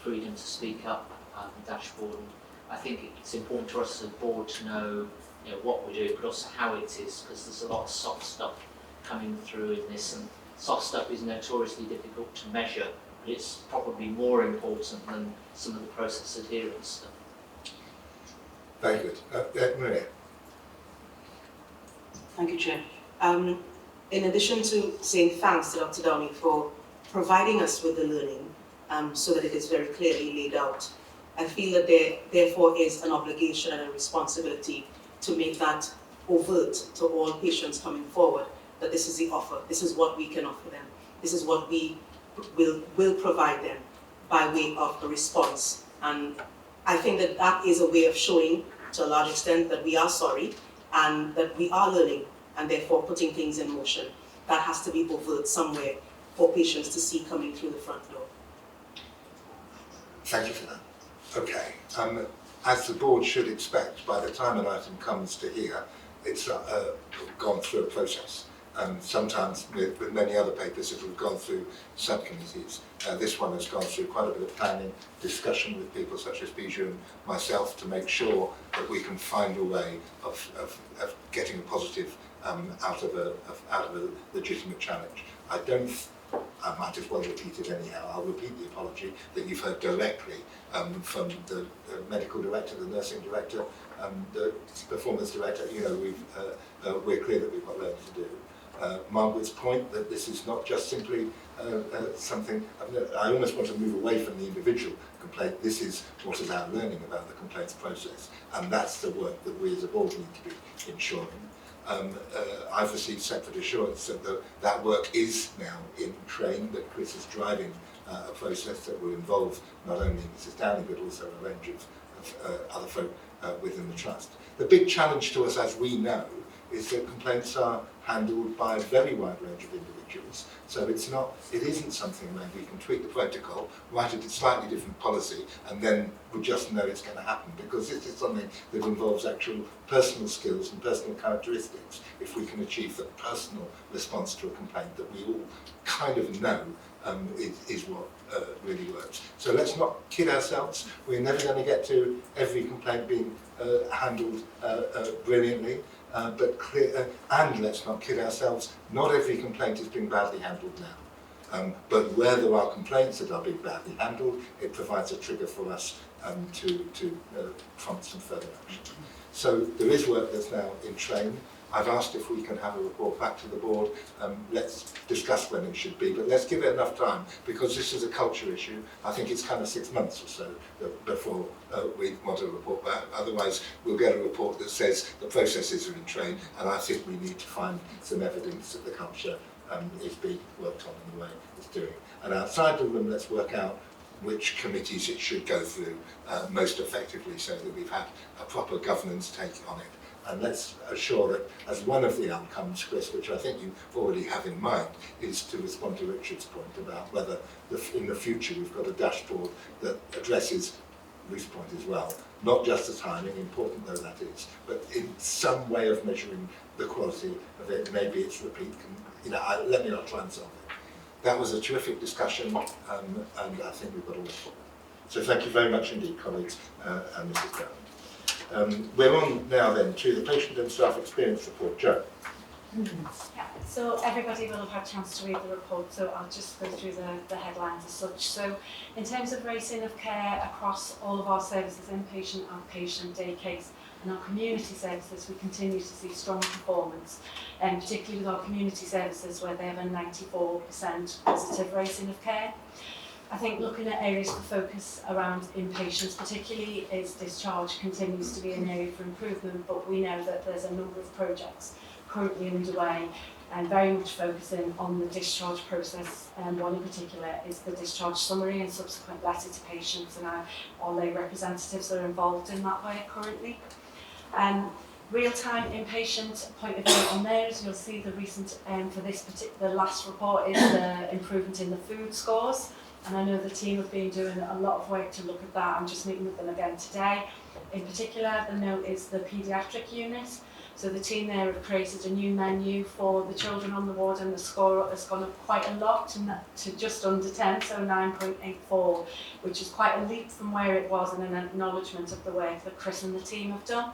Freedom to Speak Up dashboard. And I think it's important to us as a board to know, what we're doing, but also how it is, because there's a lot of soft stuff coming through in this, and soft stuff is notoriously difficult to measure, but it's probably more important than some of the process adherence stuff. Very good. Maria. Thank you, Chair. In addition to saying thanks to Dr. Downey for providing us with the learning so that it is very clearly laid out, I feel that there therefore is an obligation and a responsibility to make that overt to all patients coming forward, that this is the offer, this is what we can offer them, this is what we will provide them by way of a response. And I think that that is a way of showing to a large extent that we are sorry and that we are learning and therefore putting things in motion. That has to be overt somewhere for patients to see coming through the front door. Thank you for that. Okay. As the board should expect, by the time an item comes to here, it's gone through a process. sometimes with many other papers that have gone through subcommittees. This one has gone through quite a bit of planning, discussion with people such as Bijou and myself to make sure that we can find a way of getting a positive out of a legitimate challenge. I might as well repeat it anyhow. I'll repeat the apology that you've heard directly from the medical director, the nursing director, the performance director. You know, we're clear that we've got learning to do. Margaret's point that this is not just simply something, I almost want to move away from the individual complaint. This is what is our learning about the complaints process, and that's the work that we as a board need to be ensuring. I've received separate assurance that that work is now in train, that Chris is driving a process that will involve not only Mrs. Downey but also a range of other folk within the Trust. The big challenge to us, as we know, is that complaints are handled by a very wide range of individuals. So it isn't something where we can tweak the protocol, write a slightly different policy, and then we just know it's going to happen, because this is something that involves actual personal skills and personal characteristics. If we can achieve the personal response to a complaint that we all kind of know is what really works. So let's not kid ourselves. We're never going to get to every complaint being handled brilliantly. And let's not kid ourselves, not every complaint is being badly handled now. But where there are complaints that are being badly handled, it provides a trigger for us to prompt some further action. So there is work that's now in train. I've asked if we can have a report back to the board. Let's discuss when it should be, but let's give it enough time, because this is a culture issue. I think it's kind of 6 months or so before we want a report back. Otherwise, we'll get a report that says the processes are in train, and I think we need to find some evidence that the culture is being worked on in the way it's doing. And outside the room, let's work out which committees it should go through most effectively, so that we've had a proper governance take on it. And let's assure that as one of the outcomes, Chris, which I think you already have in mind, is to respond to Richard's point about whether in the future we've got a dashboard that addresses Ruth's point as well, not just the timing, important though that is, but in some way of measuring the quality of it. Maybe it's repeat, let me not try and solve it. That was a terrific discussion, and I think we've got all the for it. So thank you very much indeed, colleagues, and Mrs. Brown. We're on now then to the patient and staff experience report. Jo. Yeah, so everybody will have had a chance to read the report, so I'll just go through the headlines as such. So in terms of rating of care across all of our services, inpatient, outpatient, day case and our community services, we continue to see strong performance, and particularly with our community services where they have a 94% positive rating of care. I think looking at areas for focus around inpatients particularly is discharge continues to be an area for improvement, but we know that there's a number of projects currently underway and very much focusing on the discharge process, and one in particular is the discharge summary and subsequent letter to patients, and our lay representatives are involved in that way currently. Real-time inpatient point of view on there, as you'll see the recent, for this particular last report, is the improvement in the food scores. And I know the team have been doing a lot of work to look at that. I'm just meeting with them again today. In particular, the note is the paediatric unit. So the team there have created a new menu for the children on the ward, and the score has gone up quite a lot to just under 10, so 9.84, which is quite a leap from where it was, and an acknowledgement of the work that Chris and the team have done.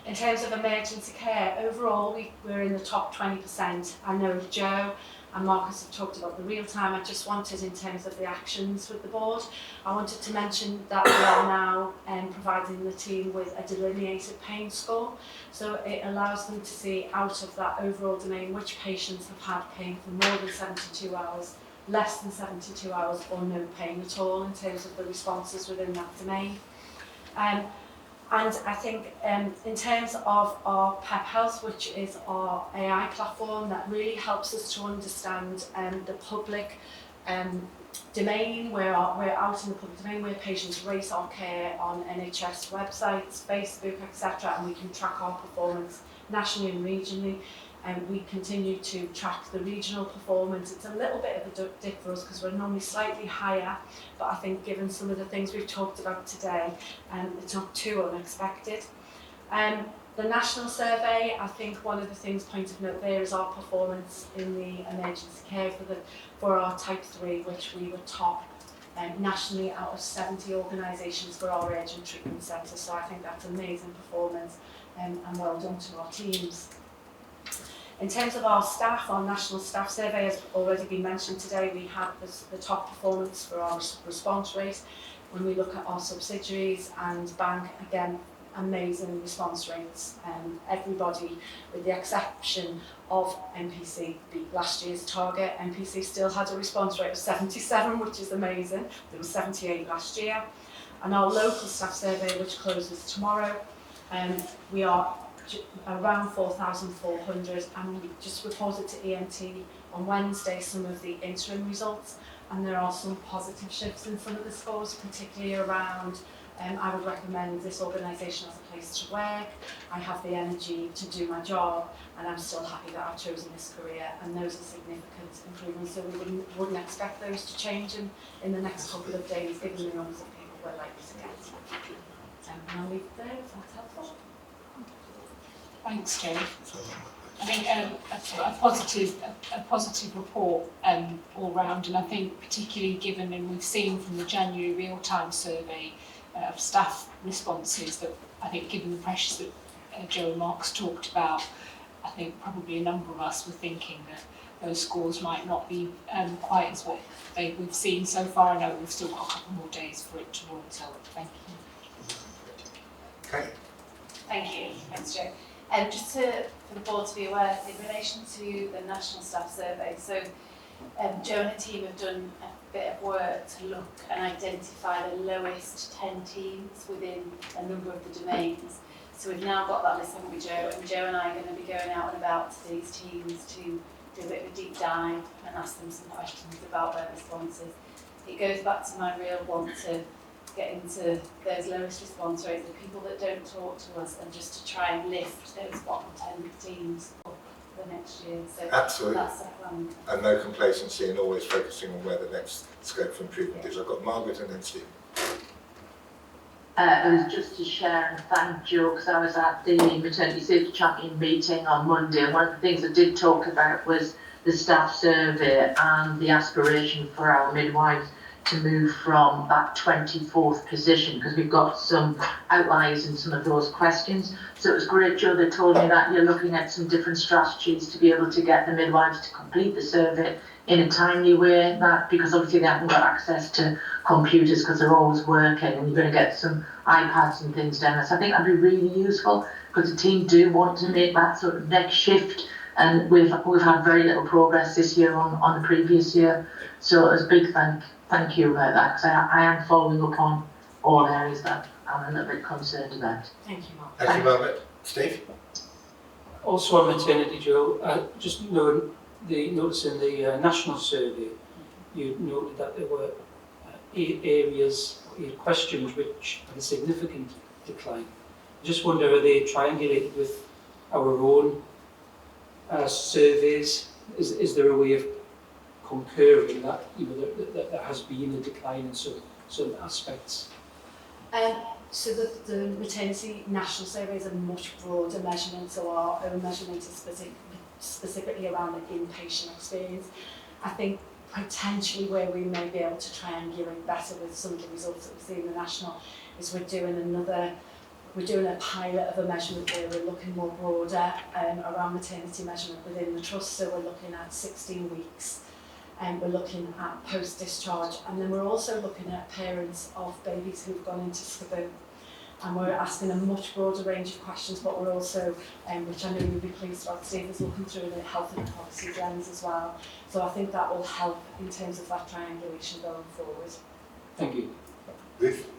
In terms of emergency care, overall we're in the top 20%. I know Jo and Marcus have talked about the real time. I just wanted, in terms of the actions with the board, I wanted to mention that we are now providing the team with a delineated pain score. So it allows them to see out of that overall domain which patients have had pain for more than 72 hours, less than 72 hours, or no pain at all in terms of the responses within that domain. And I think in terms of our PEP Health, which is our AI platform that really helps us to understand the public domain, we're out in the public domain where patients rate our care on NHS websites, Facebook, etc., and we can track our performance nationally and regionally. And we continue to track the regional performance. It's a little bit of a dip for us because we're normally slightly higher, but I think given some of the things we've talked about today, it's not too unexpected. The national survey, I think one of the things, point of note there, is our performance in the emergency care for our type 3, which we were top nationally out of 70 organisations for our urgent treatment centre. So I think that's amazing performance and well done to our teams. In terms of our staff, our national staff survey has already been mentioned today. We had the top performance for our response rate. When we look at our subsidiaries and bank, again, amazing response rates. Everybody, with the exception of MPC, beat last year's target. MPC still had a response rate of 77, which is amazing. There was 78 last year. And our local staff survey, which closes tomorrow, we are around 4,400, and we just reported to EMT on Wednesday some of the interim results, and there are some positive shifts in some of the scores, particularly around I would recommend this organisation as a place to work, I have the energy to do my job, and I'm still happy that I've chosen this career, and those are significant improvements, so we wouldn't expect those to change in the next couple of days, given the numbers of people we're likely to get. And I'll leave it there, if that's helpful. Thanks, Jane. I think a positive report all round, and I think particularly given, and we've seen from the January real-time survey of staff responses, that I think given the pressures that Joe and Mark's talked about, I think probably a number of us were thinking that those scores might not be quite as what we've seen so far. I know we've still got a couple more days for it to run, so thank you. Okay. Thank you. Thanks, Joe. Just for the board to be aware, in relation to the national staff survey, so Joe and the team have done a bit of work to look and identify the lowest 10 teams within a number of the domains. So we've now got that list, haven't we, Joe? And Joe and I are going to be going out and about to these teams to do a bit of a deep dive and ask them some questions about their responses. It goes back to my real want to get into those lowest response rates, the people that don't talk to us, and just to try and lift those bottom 10 teams up the next year. So absolutely. That's the plan. And no complacency, and always focusing on where the next scope for improvement is. I've got Margaret and then Steve. It was just to share and thank Joe, because I was at the Maternity Safety Champion meeting on Monday, and one of the things I did talk about was the staff survey and the aspiration for our midwives to move from that 24th position, because we've got some outliers in some of those questions. So it was great, Joe, that told me that you're looking at some different strategies to be able to get the midwives to complete the survey in a timely way, that because obviously they haven't got access to computers because they're always working, and you're going to get some iPads and things down there. So I think that'd be really useful, because the team do want to make that sort of next shift, and we've had very little progress this year on the previous year. So as a big thank you about that, because I am following up on all areas that I'm a little bit concerned about. Thank you, Mark. Thank you, Margaret. Steve? Also on maternity, Joe, just noticing the national survey, you noted that there were areas, questions which had a significant decline. I just wonder, are they triangulated with our own surveys? Is there a way of concurring that that there has been a decline in some aspects? So the maternity national survey is a much broader measurement, so our own measurement is specifically around the inpatient experience. I think potentially where we may be able to triangulate better with some of the results that we see in the national is we're doing a pilot of a measurement where we're looking more broader around maternity measurement within the trust. So we're looking at 16 weeks, and we're looking at post-discharge, and then we're also looking at parents of babies who've gone into SCBU, and we're asking a much broader range of questions, but we're also, which I know you'll be pleased about, Steve, is looking through the health and policy lens as well. So I think that will help in terms of that triangulation going forward. Thank you. Ruth?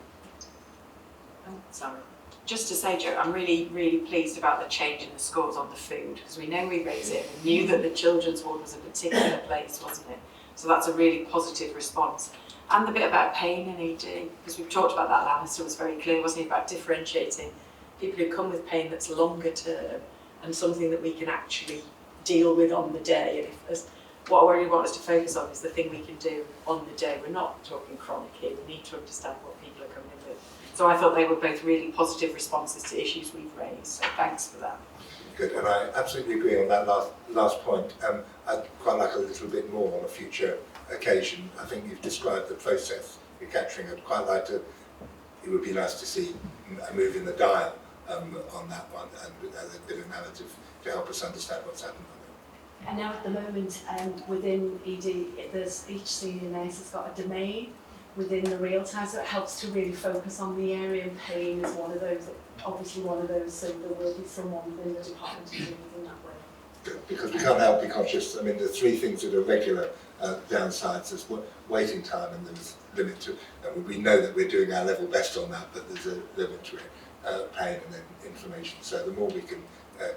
Sorry. Just to say, Joe, I'm really, really pleased about the change in the scores on the food, because we know we raised it. We knew that the children's ward was a particular place, wasn't it? So that's a really positive response. And the bit about pain in ED, because we've talked about that, Lannister was very clear, wasn't he, about differentiating people who come with pain that's longer term and something that we can actually deal with on the day. And what I really want us to focus on is the thing we can do on the day. We're not talking chronic here, we need to understand what people are coming in with. So I thought they were both really positive responses to issues we've raised, so thanks for that. Good, and I absolutely agree on that last point. I'd quite like a little bit more on a future occasion. I think you've described the process you're capturing. I'd quite like to, it would be nice to see a move in the dial on that one, and a bit of narrative to help us understand what's happened on it. And now at the moment, within ED, each senior nurse has got a domain within the real time, so it helps to really focus on the area, and pain is one of those, obviously one of those, so there will be someone within the department to do it in that way. Good, because we can't help be conscious. I mean, the three things that are regular downsides is waiting time, and there's a limit to, we know that we're doing our level best on that, but there's a limit to it, pain and then inflammation. So the more we can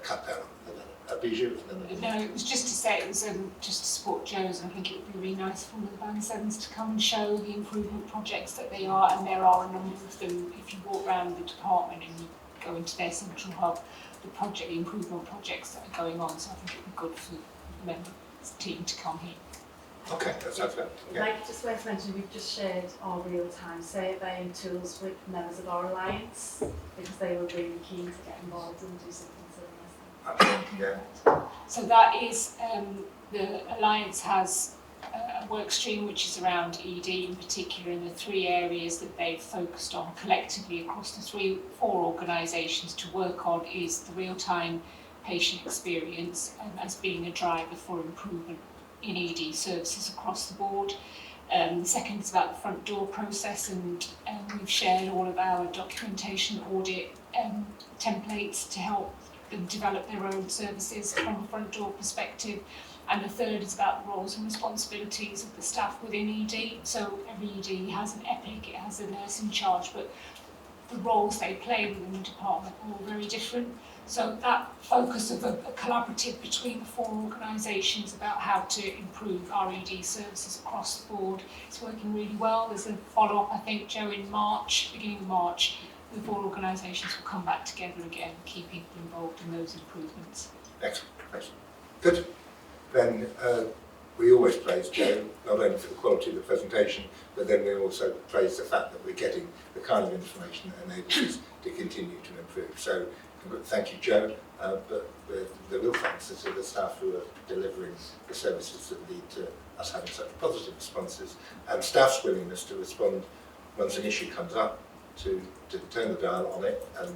cut down, the better. Bijou? No, it was just to say, it was just to support Joe's, and I think it would be really nice for the Band 7s to come and show the improvement projects that they are, and there are a number of them. If you walk around the department and you go into their central hub, the improvement projects that are going on, so I think it would be good for the member team to come here. Okay, that sounds good. Yeah. Like, just worth mentioning, we've just shared our real-time surveying tools with members of our alliance, because they were really keen to get involved and do something similar. Yeah. So that is, the Alliance has a work stream which is around ED in particular, and the three areas that they've focused on collectively across the four organisations to work on is the real-time patient experience as being a driver for improvement in ED services across the board. The second is about the front door process, and we've shared all of our documentation audit templates to help them develop their own services from a front door perspective. And the third is about the roles and responsibilities of the staff within ED. So every ED has an EPIC, it has a nurse in charge, but the roles they play within the department are all very different. So that focus of a collaborative between the four organisations about how to improve our ED services across the board is working really well. There's a follow-up, I think, Joe, in March, beginning of March. The four organisations will come back together again, keep people involved in those improvements. Excellent, excellent. Good. Then we always praise Joe, not only for the quality of the presentation, but then we also praise the fact that we're getting the kind of information that enables us to continue to improve. So thank you, Joe, but the real thanks is to the staff who are delivering the services that lead to us having such positive responses, and staff's willingness to respond once an issue comes up, to turn the dial on it and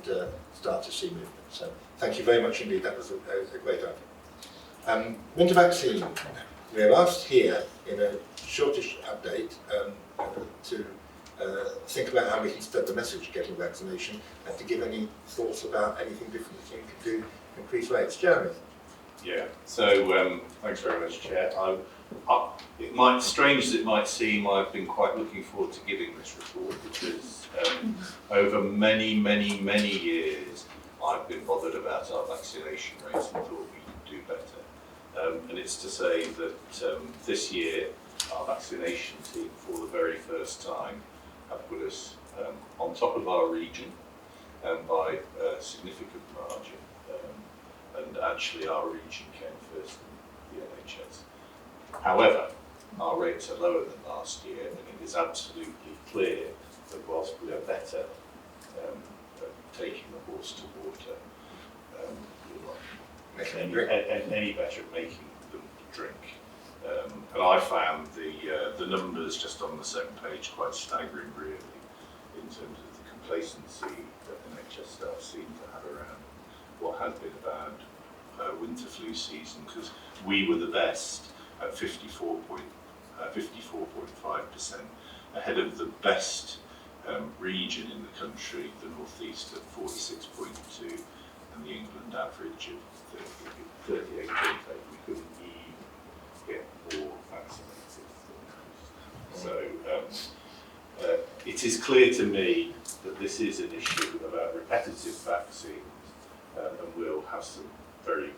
start to see movement. So thank you very much indeed, that was a great idea. Winter vaccine. We have asked here in a shortish update to think about how we can spread the message of getting vaccination and to give any thoughts about anything different that you can do to increase rates. Jeremy? Yeah, so thanks very much, Chair. It might, strange as it might seem, I've been quite looking forward to giving this report because over many years I've been bothered about our vaccination rates and thought we could do better. And it's to say that this year our vaccination team, for the very first time, have put us on top of our region by a significant margin. And actually our region came first in the NHS. However, our rates are lower than last year, and it is absolutely clear that whilst we are better at taking the horse to water, we're not any better at making them drink. And I found the numbers just on the second page quite staggering, really, in terms of the complacency that NHS staff seem to have around what has been a bad winter flu season, because we were the best at 54.5%, ahead of the best region in the country, the North East at 46.2, and the England average of 38.8. We couldn't even get more vaccinated than most. So it is clear to me that this is an issue about repetitive vaccines, and we'll have some very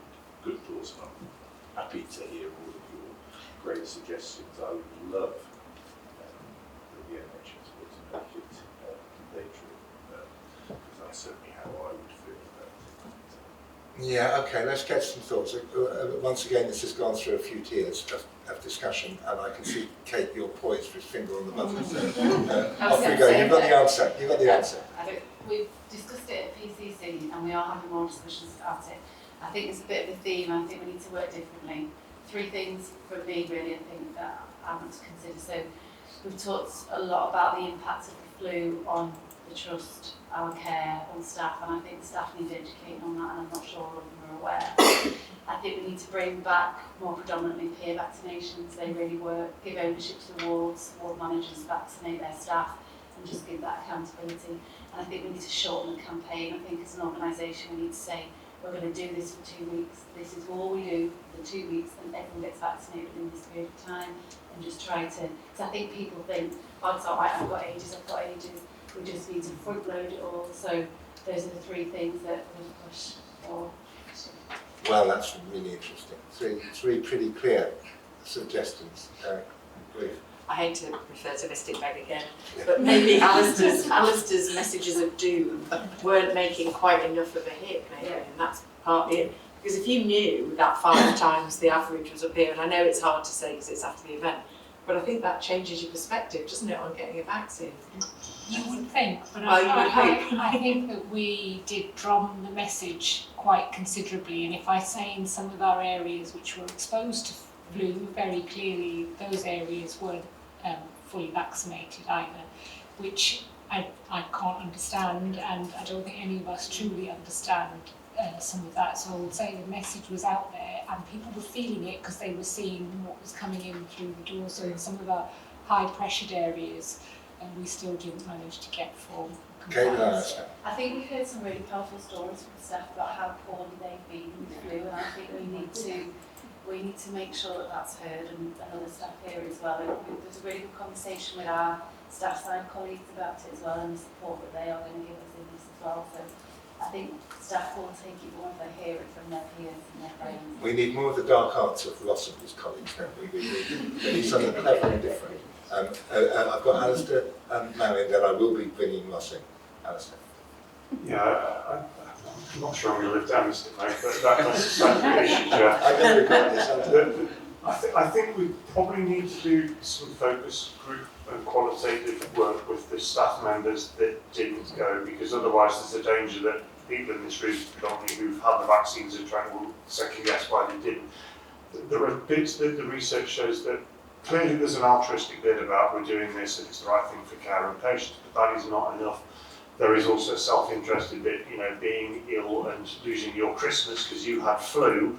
good thoughts on. I'm happy to hear all of your great suggestions. I would love that the NHS were to make it mandatory, because that's certainly how I would feel about it. Yeah, okay, let's get some thoughts. Once again, this has gone through a few tiers of discussion, and I can see, Kate, you're poised with finger on the button. So, off we go. You've got the answer. You've got the answer. I but we've discussed it at PCC and we are having more discussions about it. I think it's a bit of a theme, I think we need to work differently. 3 things from me really, I think, that I want to consider. So we've talked a lot about the impact of the flu on the trust, our care, on staff, and I think staff need educating on that, and I'm not sure all of them are aware. I think we need to bring back more predominantly peer vaccinations. They really work. Give ownership to the wards, ward managers vaccinate their staff, and just give that accountability. And I think we need to shorten the campaign. I think as an organisation we need to say, we're going to do this for 2 weeks. This is all we do for 2 weeks, and everyone gets vaccinated in this period of time. And just try to, because I think people think, oh, it's all right, I've got ages. We just need to front load it all. So those are the 3 things that we're going to push for. Well, that's really interesting. 3 pretty clear suggestions. Brief. I hate to refer to Mystic Meg again, but maybe Alistair's messages of doom weren't making quite enough of a hit, maybe, and that's partly it. Because if you knew that 5 times the average was up here, and I know it's hard to say because it's after the event, but I think that changes your perspective, doesn't it, on getting a vaccine? You would think, but Well, you would hope. I think that we did drum the message quite considerably, and if I say in some of our areas which were exposed to flu, very clearly those areas weren't fully vaccinated either, which I can't understand, and I don't think any of us truly understand some of that. So I would say the message was out there and people were feeling it because they were seeing what was coming in through the door. So in some of our high pressured areas, we still didn't manage to get full compliance. I think we've heard some really powerful stories from staff about how poorly they've been with flu, and I think we need to make sure that that's heard, and other staff here as well. There's a really good conversation with our staff side colleagues about it as well, and the support that they are going to give us in this as well. So I think staff will take it more if they hear it from their peers and their friends. We need more of the dark arts of Ross and his colleagues, don't we? We need something clever and different. I've got Alistair now in, then I will be bringing Ross in. Alistair. Yeah, I'm not sure I'm going to live down this tonight, but that's a separate issue, Jeff. I'm going to regret this. I think we probably need to do some focus group and qualitative work with the staff members that didn't go, because otherwise there's a danger that people in this room, predominantly who've had the vaccines, are trying to second guess why they didn't. There are bits that the research shows that clearly there's an altruistic bit about we're doing this and it's the right thing for care and patients, but that is not enough. There is also a self-interested bit, being ill and losing your Christmas because you had flu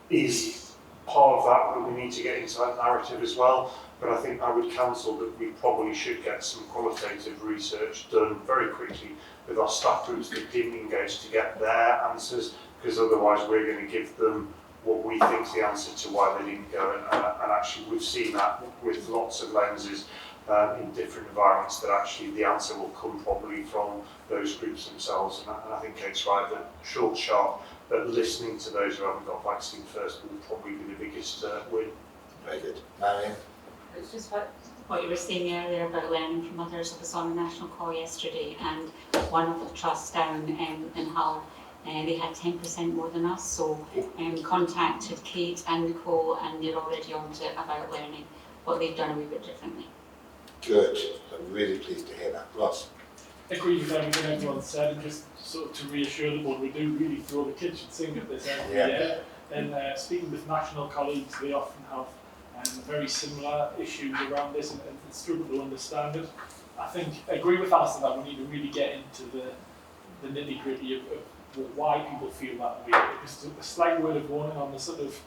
is part of that, but we need to get into that narrative as well. But I think I would counsel that we probably should get some qualitative research done very quickly with our staff groups that didn't engage to get their answers, because otherwise we're going to give them what we think is the answer to why they didn't go. And actually we've seen that with lots of lenses in different environments, that actually the answer will come probably from those groups themselves. And I think Kate's right, that short, sharp, but listening to those who haven't got vaccine first will probably be the biggest win. Very good. Marion? It's just what you were saying earlier about learning from others. I was on a national call yesterday, and one of the trusts down in Hull, they had 10% more than us, so contacted Kate and Nicole, and they're already on to about learning what they've done a wee bit differently. Good. I'm really pleased to hear that. Ross? I agree with everything everyone said, and just sort of to reassure the board, we do really throw the kitchen sink at this every year. And speaking with national colleagues, they often have very similar issues around this and struggle to understand it. I think I agree with Alistair that we need to really get into the nitty-gritty of why people feel that way. Because a slight word of warning on the sort of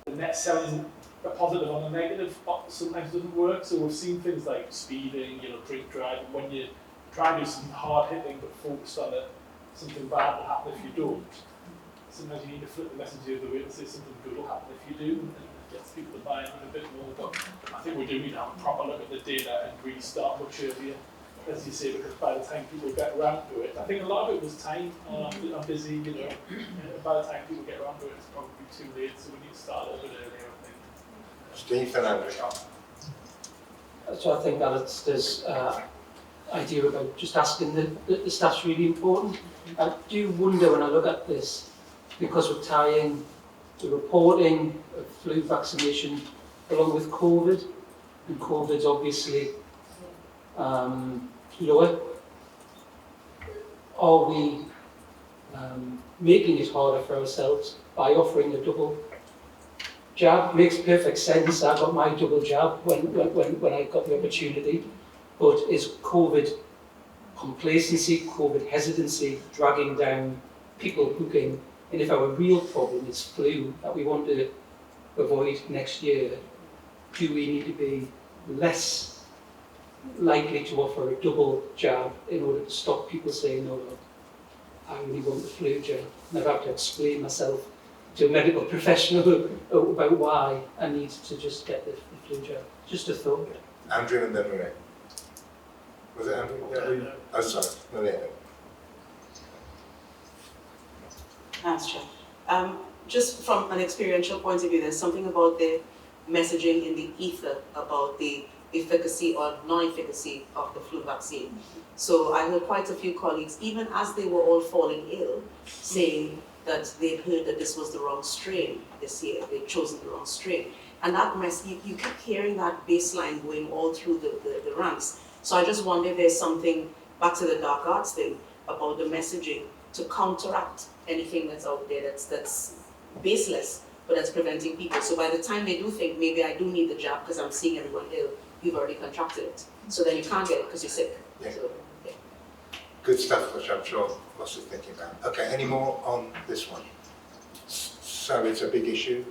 the net selling a positive on a negative sometimes doesn't work. So we've seen things like speeding, drink driving. When you try to do something hard hitting but focused on something bad will happen if you don't. Sometimes you need to flip the message the other way and say something good will happen if you do, and it gets people to buy in a bit more. But I think we do need to have a proper look at the data and really start much earlier, as you say, because by the time people get around to it, I think a lot of it was time. I'm busy, by the time people get around to it, it's probably too late. So we need to start a little bit earlier, I think. Steve Fernandez. So I think Alistair's idea about just asking the staff's really important. I do wonder when I look at this, because we're tying the reporting of flu vaccination along with COVID, and COVID's obviously lower are we making it harder for ourselves by offering a double jab? Makes perfect sense. I got my double jab when I got the opportunity. But is COVID complacency, COVID hesitancy dragging down people booking? And if our real problem is flu that we want to avoid next year, do we need to be less likely to offer a double jab in order to stop people saying, no, I really want the flu jab? And I've had to explain myself to a medical professional about why I need to just get the flu jab. Just a thought. Andrew and then Maria. Was it Andrew? Yeah. Oh, sorry, Maria. Thanks, Chair. Just from an experiential point of view, there's something about the messaging in the ether about the efficacy or non-efficacy of the flu vaccine. So I heard quite a few colleagues, even as they were all falling ill, saying that they'd heard that this was the wrong strain this year, they'd chosen the wrong strain. And that you keep hearing that baseline going all through the ranks. So I just wonder if there's something, back to the dark arts thing, about the messaging to counteract anything that's out there that's baseless, but that's preventing people. So by the time they do think, maybe I do need the jab because I'm seeing everyone ill, you've already contracted it. So then you can't get it because you're sick. Yeah. So, yeah. Good stuff, which I'm sure Ross is thinking about. Okay, any more on this one? So it's a big issue.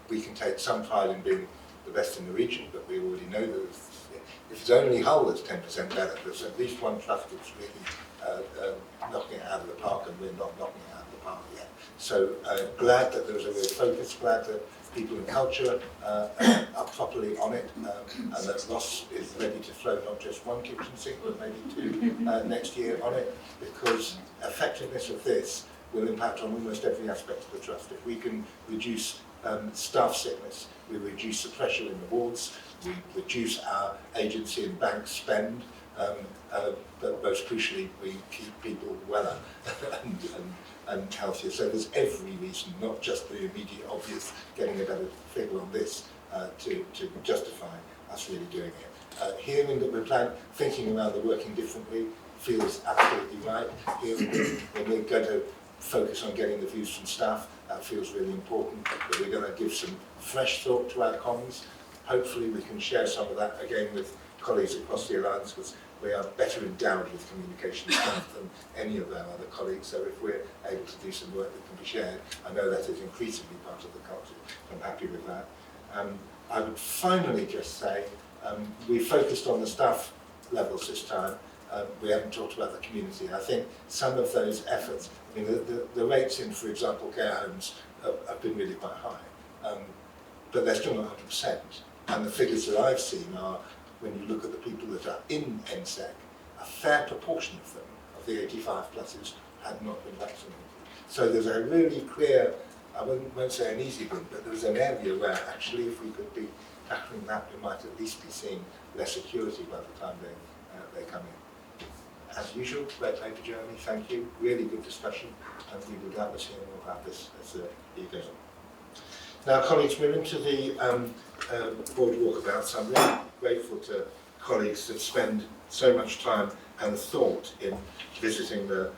We can take some pride in being the best in the region, but we already know that if it's only Hull that's 10% better, there's at least one trust that's really knocking it out of the park, and we're not knocking it out of the park yet. So glad that there was a real focus, glad that people in culture are properly on it, and that Ross is ready to throw not just one kitchen sink, but maybe two next year on it, because effectiveness of this will impact on almost every aspect of the trust. If we can reduce staff sickness, we reduce the pressure in the wards, we reduce our agency and bank spend, but most crucially, we keep people weller and healthier. So there's every reason, not just the immediate obvious, getting a better figure on this to justify us really doing it. Hearing that we're thinking around the working differently feels absolutely right. Hearing that when we're going to focus on getting the views from staff, that feels really important. But we're going to give some fresh thought to our comms. Hopefully we can share some of that again with colleagues across the Alliance, because we are better endowed with communication staff than any of our other colleagues. So if we're able to do some work that can be shared, I know that is increasingly part of the culture. I'm happy with that. I would finally just say, we focused on the staff levels this time. We haven't talked about the community. I think some of those efforts, I mean, the rates in, for example, care homes have been really quite high, but they're still not 100%. And the figures that I've seen are, when you look at the people that are in NSEC, a fair proportion of them, of the 85 pluses, had not been vaccinated. So there's a really clear, I won't say an easy win, but there's an area where actually if we could be tackling that, we might at least be seeing less security by the time they come in. As usual, great paper, Jeremy, thank you. Really good discussion, and we will doubtless hear more about this as the year goes on. Now, colleagues, we're into the board walkabout, so I'm really grateful to colleagues that spend so much time and thought in visiting the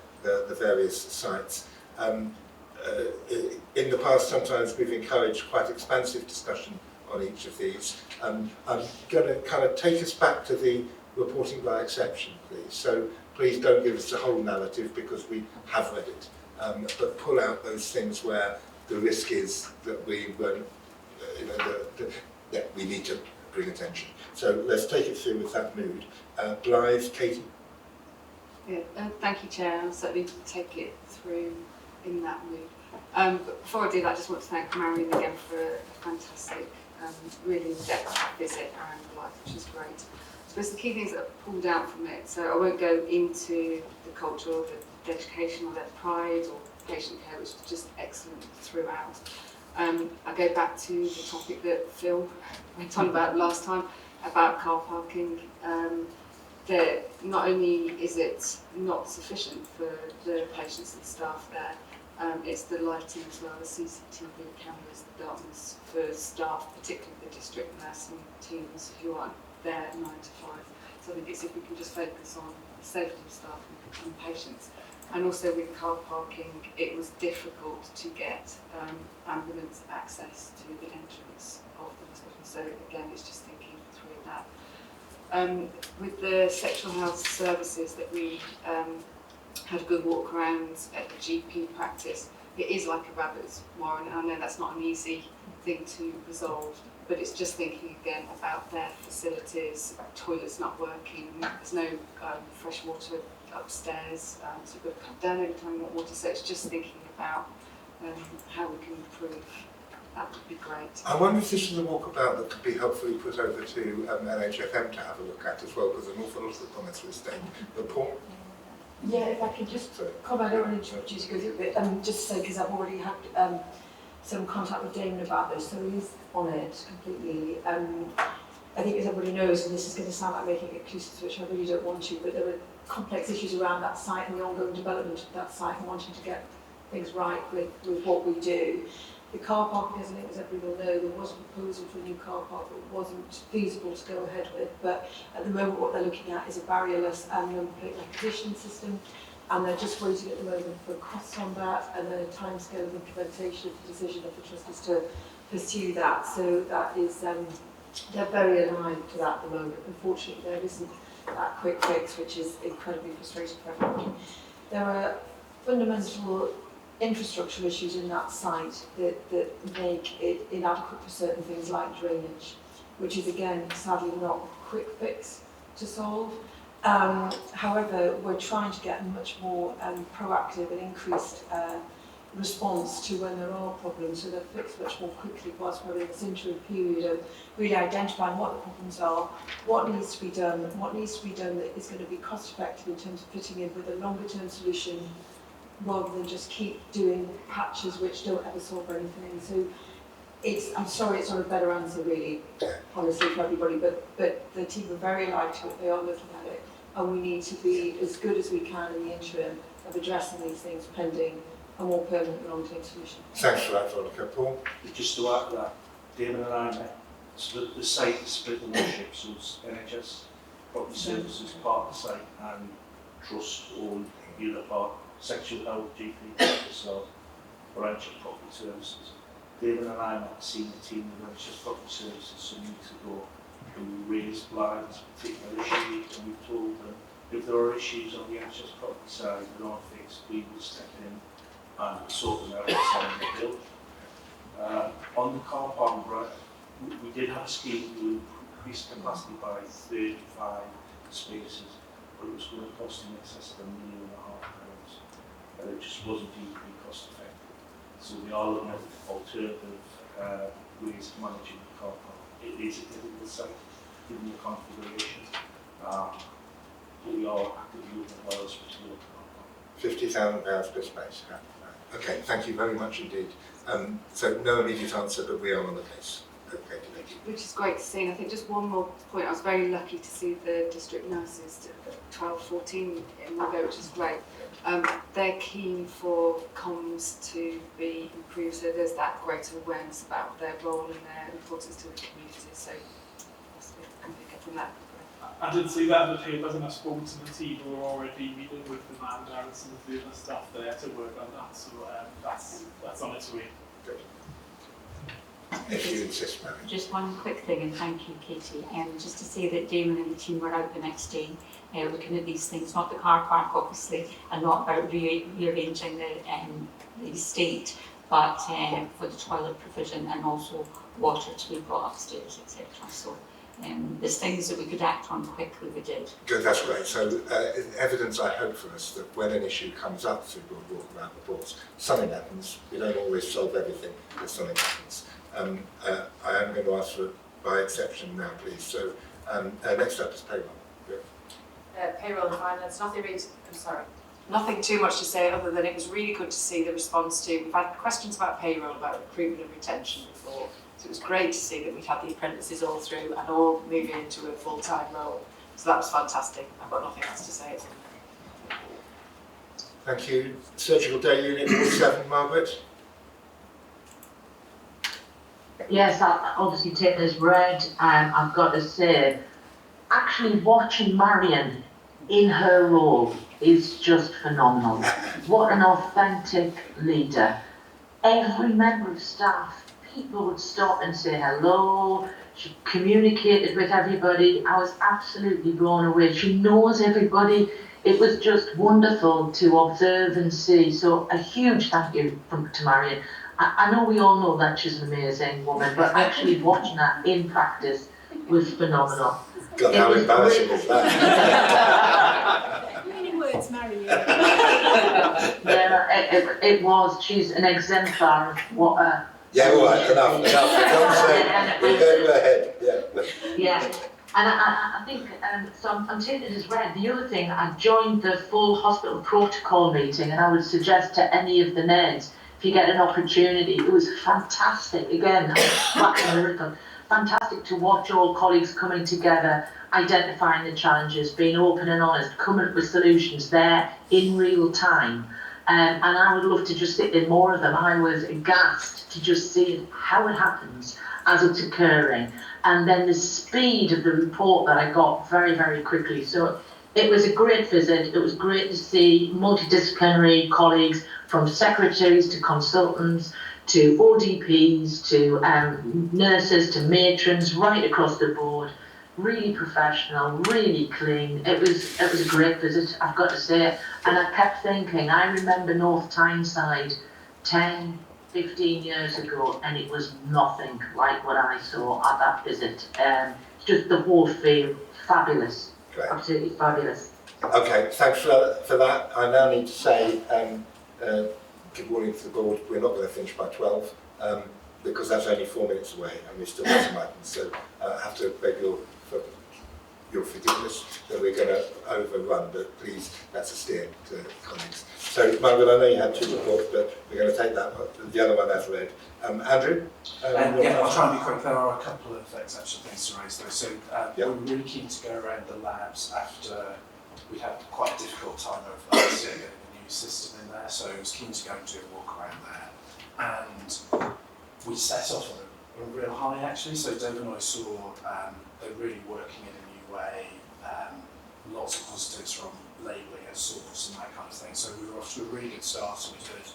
various sites. In the past, sometimes we've encouraged quite expansive discussion on each of these. I'm going to kind of take us back to the reporting by exception, please. So please don't give us the whole narrative, because we have read it, but pull out those things where the risk is that we won't, that we need to bring attention. So let's take it through with that mood. Blythe, Katie. Yeah, thank you, Chair. I'll certainly take it through in that mood. But before I do that, I just want to thank Marion again for a fantastic, really in-depth visit around the life, which is great. I suppose the key things that I've pulled out from it, so I won't go into the culture or the education or the pride or patient care, which is just excellent throughout. I go back to the topic that Phil went on about last time, about car parking. That not only is it not sufficient for the patients and staff there, it's the lighting as well, the CCTV cameras, the darkness for staff, particularly the district nursing teams who aren't there 9 to 5. So I think it's if we can just focus the safety of staff and patients. And also with car parking, it was difficult to get ambulance access to the entrance of the hospital. So again, it's just thinking through that. With the sexual health services that we had good walk arounds at the GP practice, it is like a rabbit's warren. I know that's not an easy thing to resolve, but it's just thinking again about their facilities, toilets not working, there's no fresh water upstairs, so we've got to cut down every time we want water, so it's just thinking about how we can improve. That would be great. I wonder if this is a walkabout that could be helpfully put over to NHFM to have a look at as well, because an awful lot of the comments were staying. But Paul? Yeah, if I could just comment, I don't want to interrupt you to go through it, but just say, because I've already had some contact with Damon about this, so he's on it completely. I think as everybody knows, and this is going to sound like making excuses, which I really don't want to, but there are complex issues around that site and the ongoing development of that site and wanting to get things right with what we do. The car parking, as I think as everybody will know, there was a proposal for a new car park that wasn't feasible to go ahead with, but at the moment what they're looking at is a barrierless and number plate recognition system, and they're just waiting at the moment for costs on that and then a timescale of implementation of the decision of the trustees to pursue that. So that is, they're very alive to that at the moment. Unfortunately, there isn't that quick fix, which is incredibly frustrating for everybody. There are fundamental infrastructure issues in that site that make it inadequate for certain things like drainage, which is again sadly not a quick fix to solve. However, we're trying to get a much more proactive and increased response to when there are problems, so they're fixed much more quickly whilst we're in this interim period of really identifying what the problems are, what needs to be done that is going to be cost effective in terms of fitting in with a longer term solution, rather than just keep doing patches which don't ever solve anything. So I'm sorry, it's not a better answer really, honestly, for everybody, but the team are very alive to it, they are looking at it, and we need to be as good as we can in the interim of addressing these things pending a more permanent long-term solution. Thanks for that, Veronica. Paul? Just to add to that, Damon and I met, so the site is split in ownership, so it's NHS Property Services part of the site and Trust own the other part, Sexual Health, GP, so Branch of Property Services. David and I met the senior team of NHS Property Services some weeks ago, who raised lines, particular issues, and we told them if there are issues on the NHS property side that aren't fixed, we will step in and sort them out outside the bill. On the car parking, we did have a scheme to increase capacity by 35 spaces, but it was going to cost in excess of £1.5 million. And it just wasn't equally cost effective. So we are looking at alternative ways of managing the car park. It is a difficult site, given the configuration, but we are actively looking at others to look at car park. £50,000 per space. Okay, thank you very much indeed. So no immediate answer, but we are on the case. Okay, thank you. Which is great to see, and I think just one more point, I was very lucky to see the district nurses 12, 14 in Margate, which is great. They're keen for comms to be improved, so there's that greater awareness about their role and their importance to the community, so that's what I can pick up from that. I did see that in the papers, and I spoke to the team who were already meeting with Amanda and some of the other staff there to work on that, so that's on its way. Good. If you insist, Mary. Just one quick thing, and thank you, Katie. Just to say that Damon and the team were out the next day looking at these things, not the car park obviously, and not about rearranging the estate, but for the toilet provision and also water to be brought upstairs, etc. So there's things that we could act on quickly, we did. Good, that's great. So evidence, I hope, for us that when an issue comes up through Walk Around the Boards, something happens. We don't always solve everything, but something happens. I am going to ask for by exception now, please. So next up is payroll. Payroll and finance, nothing too much to say other than it was really good to see the response to, we've had questions about payroll, about recruitment and retention before, so it was great to see that we've had the apprentices all through and all moving into a full-time role, so that was fantastic. I've got nothing else to say. Thank you. Surgical Day Unit 47, Margaret? Yes, I obviously taken as read. I've got to say, actually watching Marion in her role is just phenomenal. What an authentic leader. Every member of staff, people would stop and say hello. She communicated with everybody. I was absolutely blown away. She knows everybody. It was just wonderful to observe and see. So a huge thank you to Marion. I know we all know that she's an amazing woman, but actually watching her in practice was phenomenal. God, how embarrassing is that? Many words, Marion. Yeah, it was. She's an exemplar of what a... Yeah, all right, enough. Don't say, we're going ahead. Yeah. And I think, so I'm taking it as read. The other thing, I joined the full hospital protocol meeting, and I would suggest to any of the NEDs, if you get an opportunity, it was fantastic. Again, fantastic to watch all colleagues coming together, identifying the challenges, being open and honest, coming up with solutions there in real time. And I would love to just sit in more of them. I was aghast to just see how it happens as it's occurring. And then the speed of the report that I got very, very quickly. So it was a great visit. It was great to see multidisciplinary colleagues from secretaries to consultants to ODPs to nurses to matrons right across the board. Really professional, really clean. It was a great visit, I've got to say. And I kept thinking, I remember North Tyneside 10, 15 years ago, and it was nothing like what I saw at that visit. Just the whole field, fabulous. Great. Absolutely fabulous. Okay, thanks for that. I now need to say, good morning to the board. We're not going to finish by 12, because that's only 4 minutes away, and we still have some items. So I have to beg your forgiveness that we're going to overrun, but please, that's a steer to colleagues. So, Margaret, I know you had 2 reports, but we're going to take that one, the other one as read. Andrew? Yeah, I'll try and be quick. There are a couple of exceptional things to raise though. So we were really keen to go around the labs after we had quite a difficult time over last year getting a new system in there, so I was keen to go and do a walk around there. And we set off on a real high actually, so Dave and I saw they're really working in a new way, lots of positives from labelling at source and that kind of thing. So we were off to a really good start, and we heard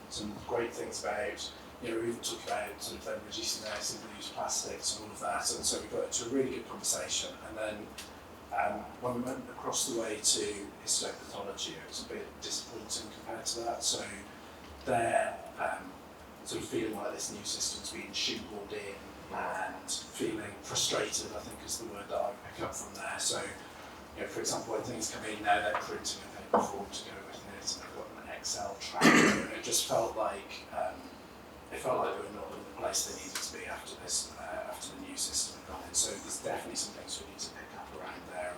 some great things about, we even talked about sort of them reducing their single-use plastics and all of that, and so we got into a really good conversation. And then when we went across the way to histopathology, it was a bit disappointing compared to that. So they're sort of feeling like this new system's being shoehorned in and feeling frustrated, I think is the word that I pick up from there. So, for example, when things come in now, they're printing a paper form to go with it, and they've got an Excel tracker, and it just felt like they were not in the place they needed to be after this, after the new system had gone in. So there's definitely some things we need to pick up around there.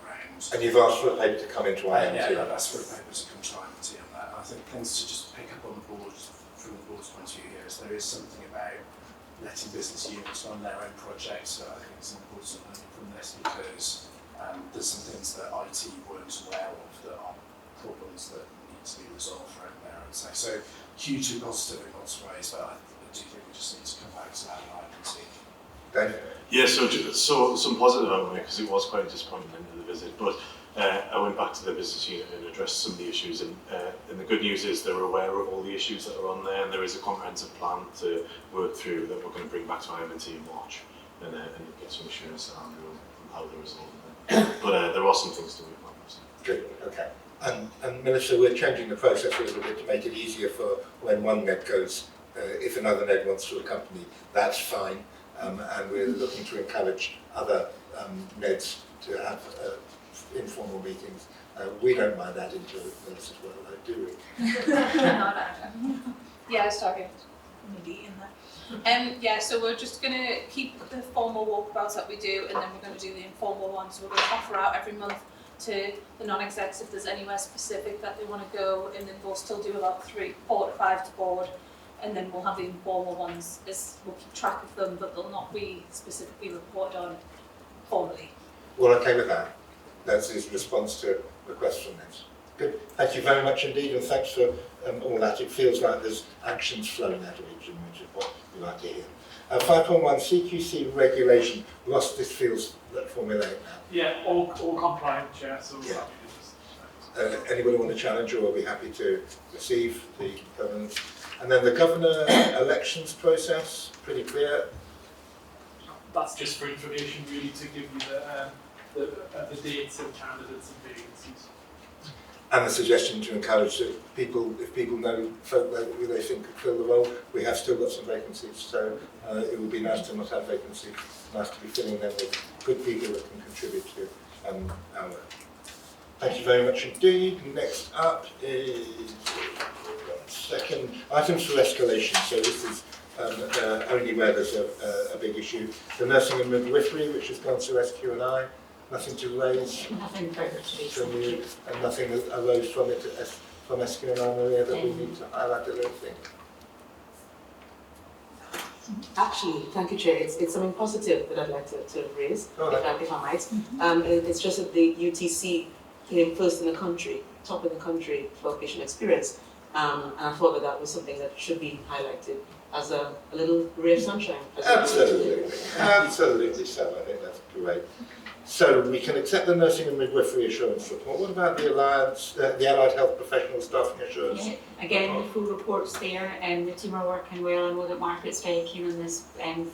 And you've asked for a paper to come into IMT? Yeah, I've asked for a paper to come to IMT on that. I think things to just pick up on the board from the board's point of view here is there is something about letting business units run their own projects that I think is important learning from this, because there's some things that IT weren't aware of that are problems that need to be resolved right there, I would say. So hugely positive in lots of ways, but I do think we just need to come back to that and IMT. Yeah, so some positive on it, because it was quite a disappointing end of the visit, but I went back to the business unit and addressed some of the issues, and the good news is they're aware of all the issues that are on there, and there is a comprehensive plan to work through that we're going to bring back to IMT in March, and get some assurance on how they're resolving them. But there are some things to work on. Good, okay. And Melissa, we're changing the process a little bit to make it easier for when one NED goes, if another NED wants to accompany, that's fine. And we're looking to encourage other NEDs to have informal meetings. We don't mind adding to this as well, though, do we? Yeah, sorry. Maybe in there. Yeah, so we're just going to keep the formal walkabouts that we do, and then we're going to do the informal ones. We're going to offer out every month to the non-execs if there's anywhere specific that they want to go, and then we'll still do about 4 to 5 to board. And then we'll have the informal ones, we'll keep track of them, but they'll not be specifically reported on formally. Well, okay with that. That's his response to requests from this. Good. Thank you very much indeed, and thanks for all that. It feels like there's actions flowing out of each, which is what we like to hear. 5.1 CQC regulation. Ross, this feels formulaic now. Yeah, all compliant, Chair, so we're happy to just Anybody want to challenge, or are we happy to receive the governance? And then the governor elections process, pretty clear. That's just for information, really, to give you the dates and candidates and vacancies. And the suggestion to encourage that people, if people know folk who they think could fill the role, we have still got some vacancies, so it would be nice to not have vacancies, nice to be filling them with good people that can contribute to our work. Thank you very much indeed. Next up is second items for escalation. So this is only where there's a big issue. The nursing and midwifery, which has gone to SQ&I. Nothing to raise Nothing further to raise. from you, and nothing that arose from it from SQ&I, Maria, that we need to highlight a little thing. Actually, thank you, Chair. It's something positive that I'd like to raise, if I might. It's just that the UTC came first in the country, top in the country for patient experience, and I thought that was something that should be highlighted as a little ray of sunshine. Absolutely, absolutely so. I think that's great. So we can accept the nursing and midwifery assurance report. What about the Alliance, the Allied Health Professional Staffing Assurance? Yeah, again, the full report's there, and the team are working well. I know that Margaret's very keen on this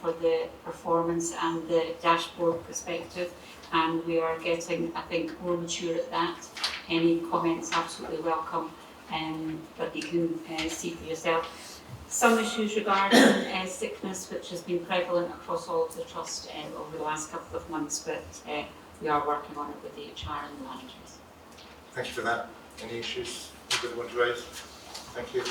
for the performance and the dashboard perspective, and we are getting, I think, more mature at that. Any comments, absolutely welcome, but you can see for yourself. Some issues regarding sickness, which has been prevalent across all of the trust over the last couple of months, but we are working on it with the HR and the managers. Thank you for that. Any issues anybody want to raise? Thank you.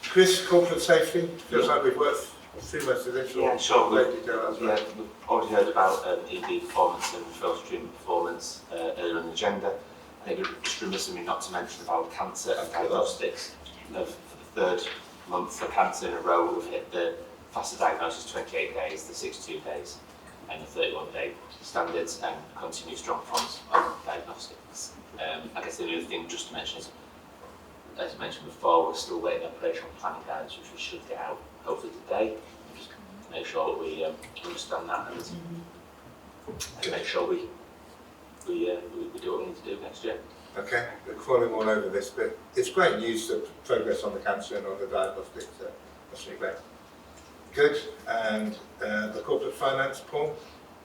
Chris, corporate safety. Feels like we've worked through most of this. Yeah, sure. We've already heard about ED performance and referral stream performance earlier on the agenda. I think it's just remiss of me not to mention about cancer and diagnostics. For the third month for cancer in a row, we've hit the faster diagnosis 28 days, the 62 days, and the 31-day standards, and continue strong performance on diagnostics. I guess the other thing just to mention is, as I mentioned before, we're still waiting on operational planning guidance, which we should get out hopefully today. Just make sure that we understand that and make sure we do what we need to do next year. Okay, we're crawling all over this, but it's great news, the progress on the cancer and on the diagnostics. That's really great. Good, and the corporate finance, Paul?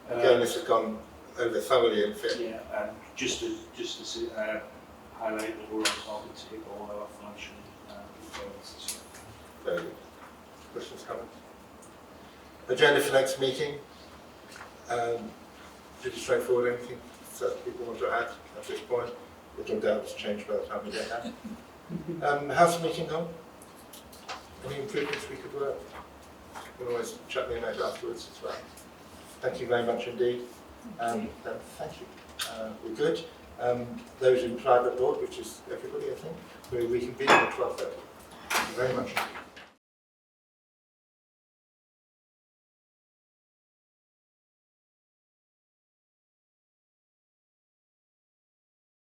Again, this has gone over thoroughly in fit. Yeah, just to highlight that we're on target to hit all our financial performance this year. Very good. Questions, comments? Agenda for next meeting. Pretty straightforward. Anything that people want to add at this point? Little doubts change by the time we get there. How's the meeting gone? Any improvements we could work? You can always chat me a note afterwards as well. Thank you very much indeed. Thank you. We're good. Those in private board, which is everybody, I think, we reconvene at 12:30. Thank you very much.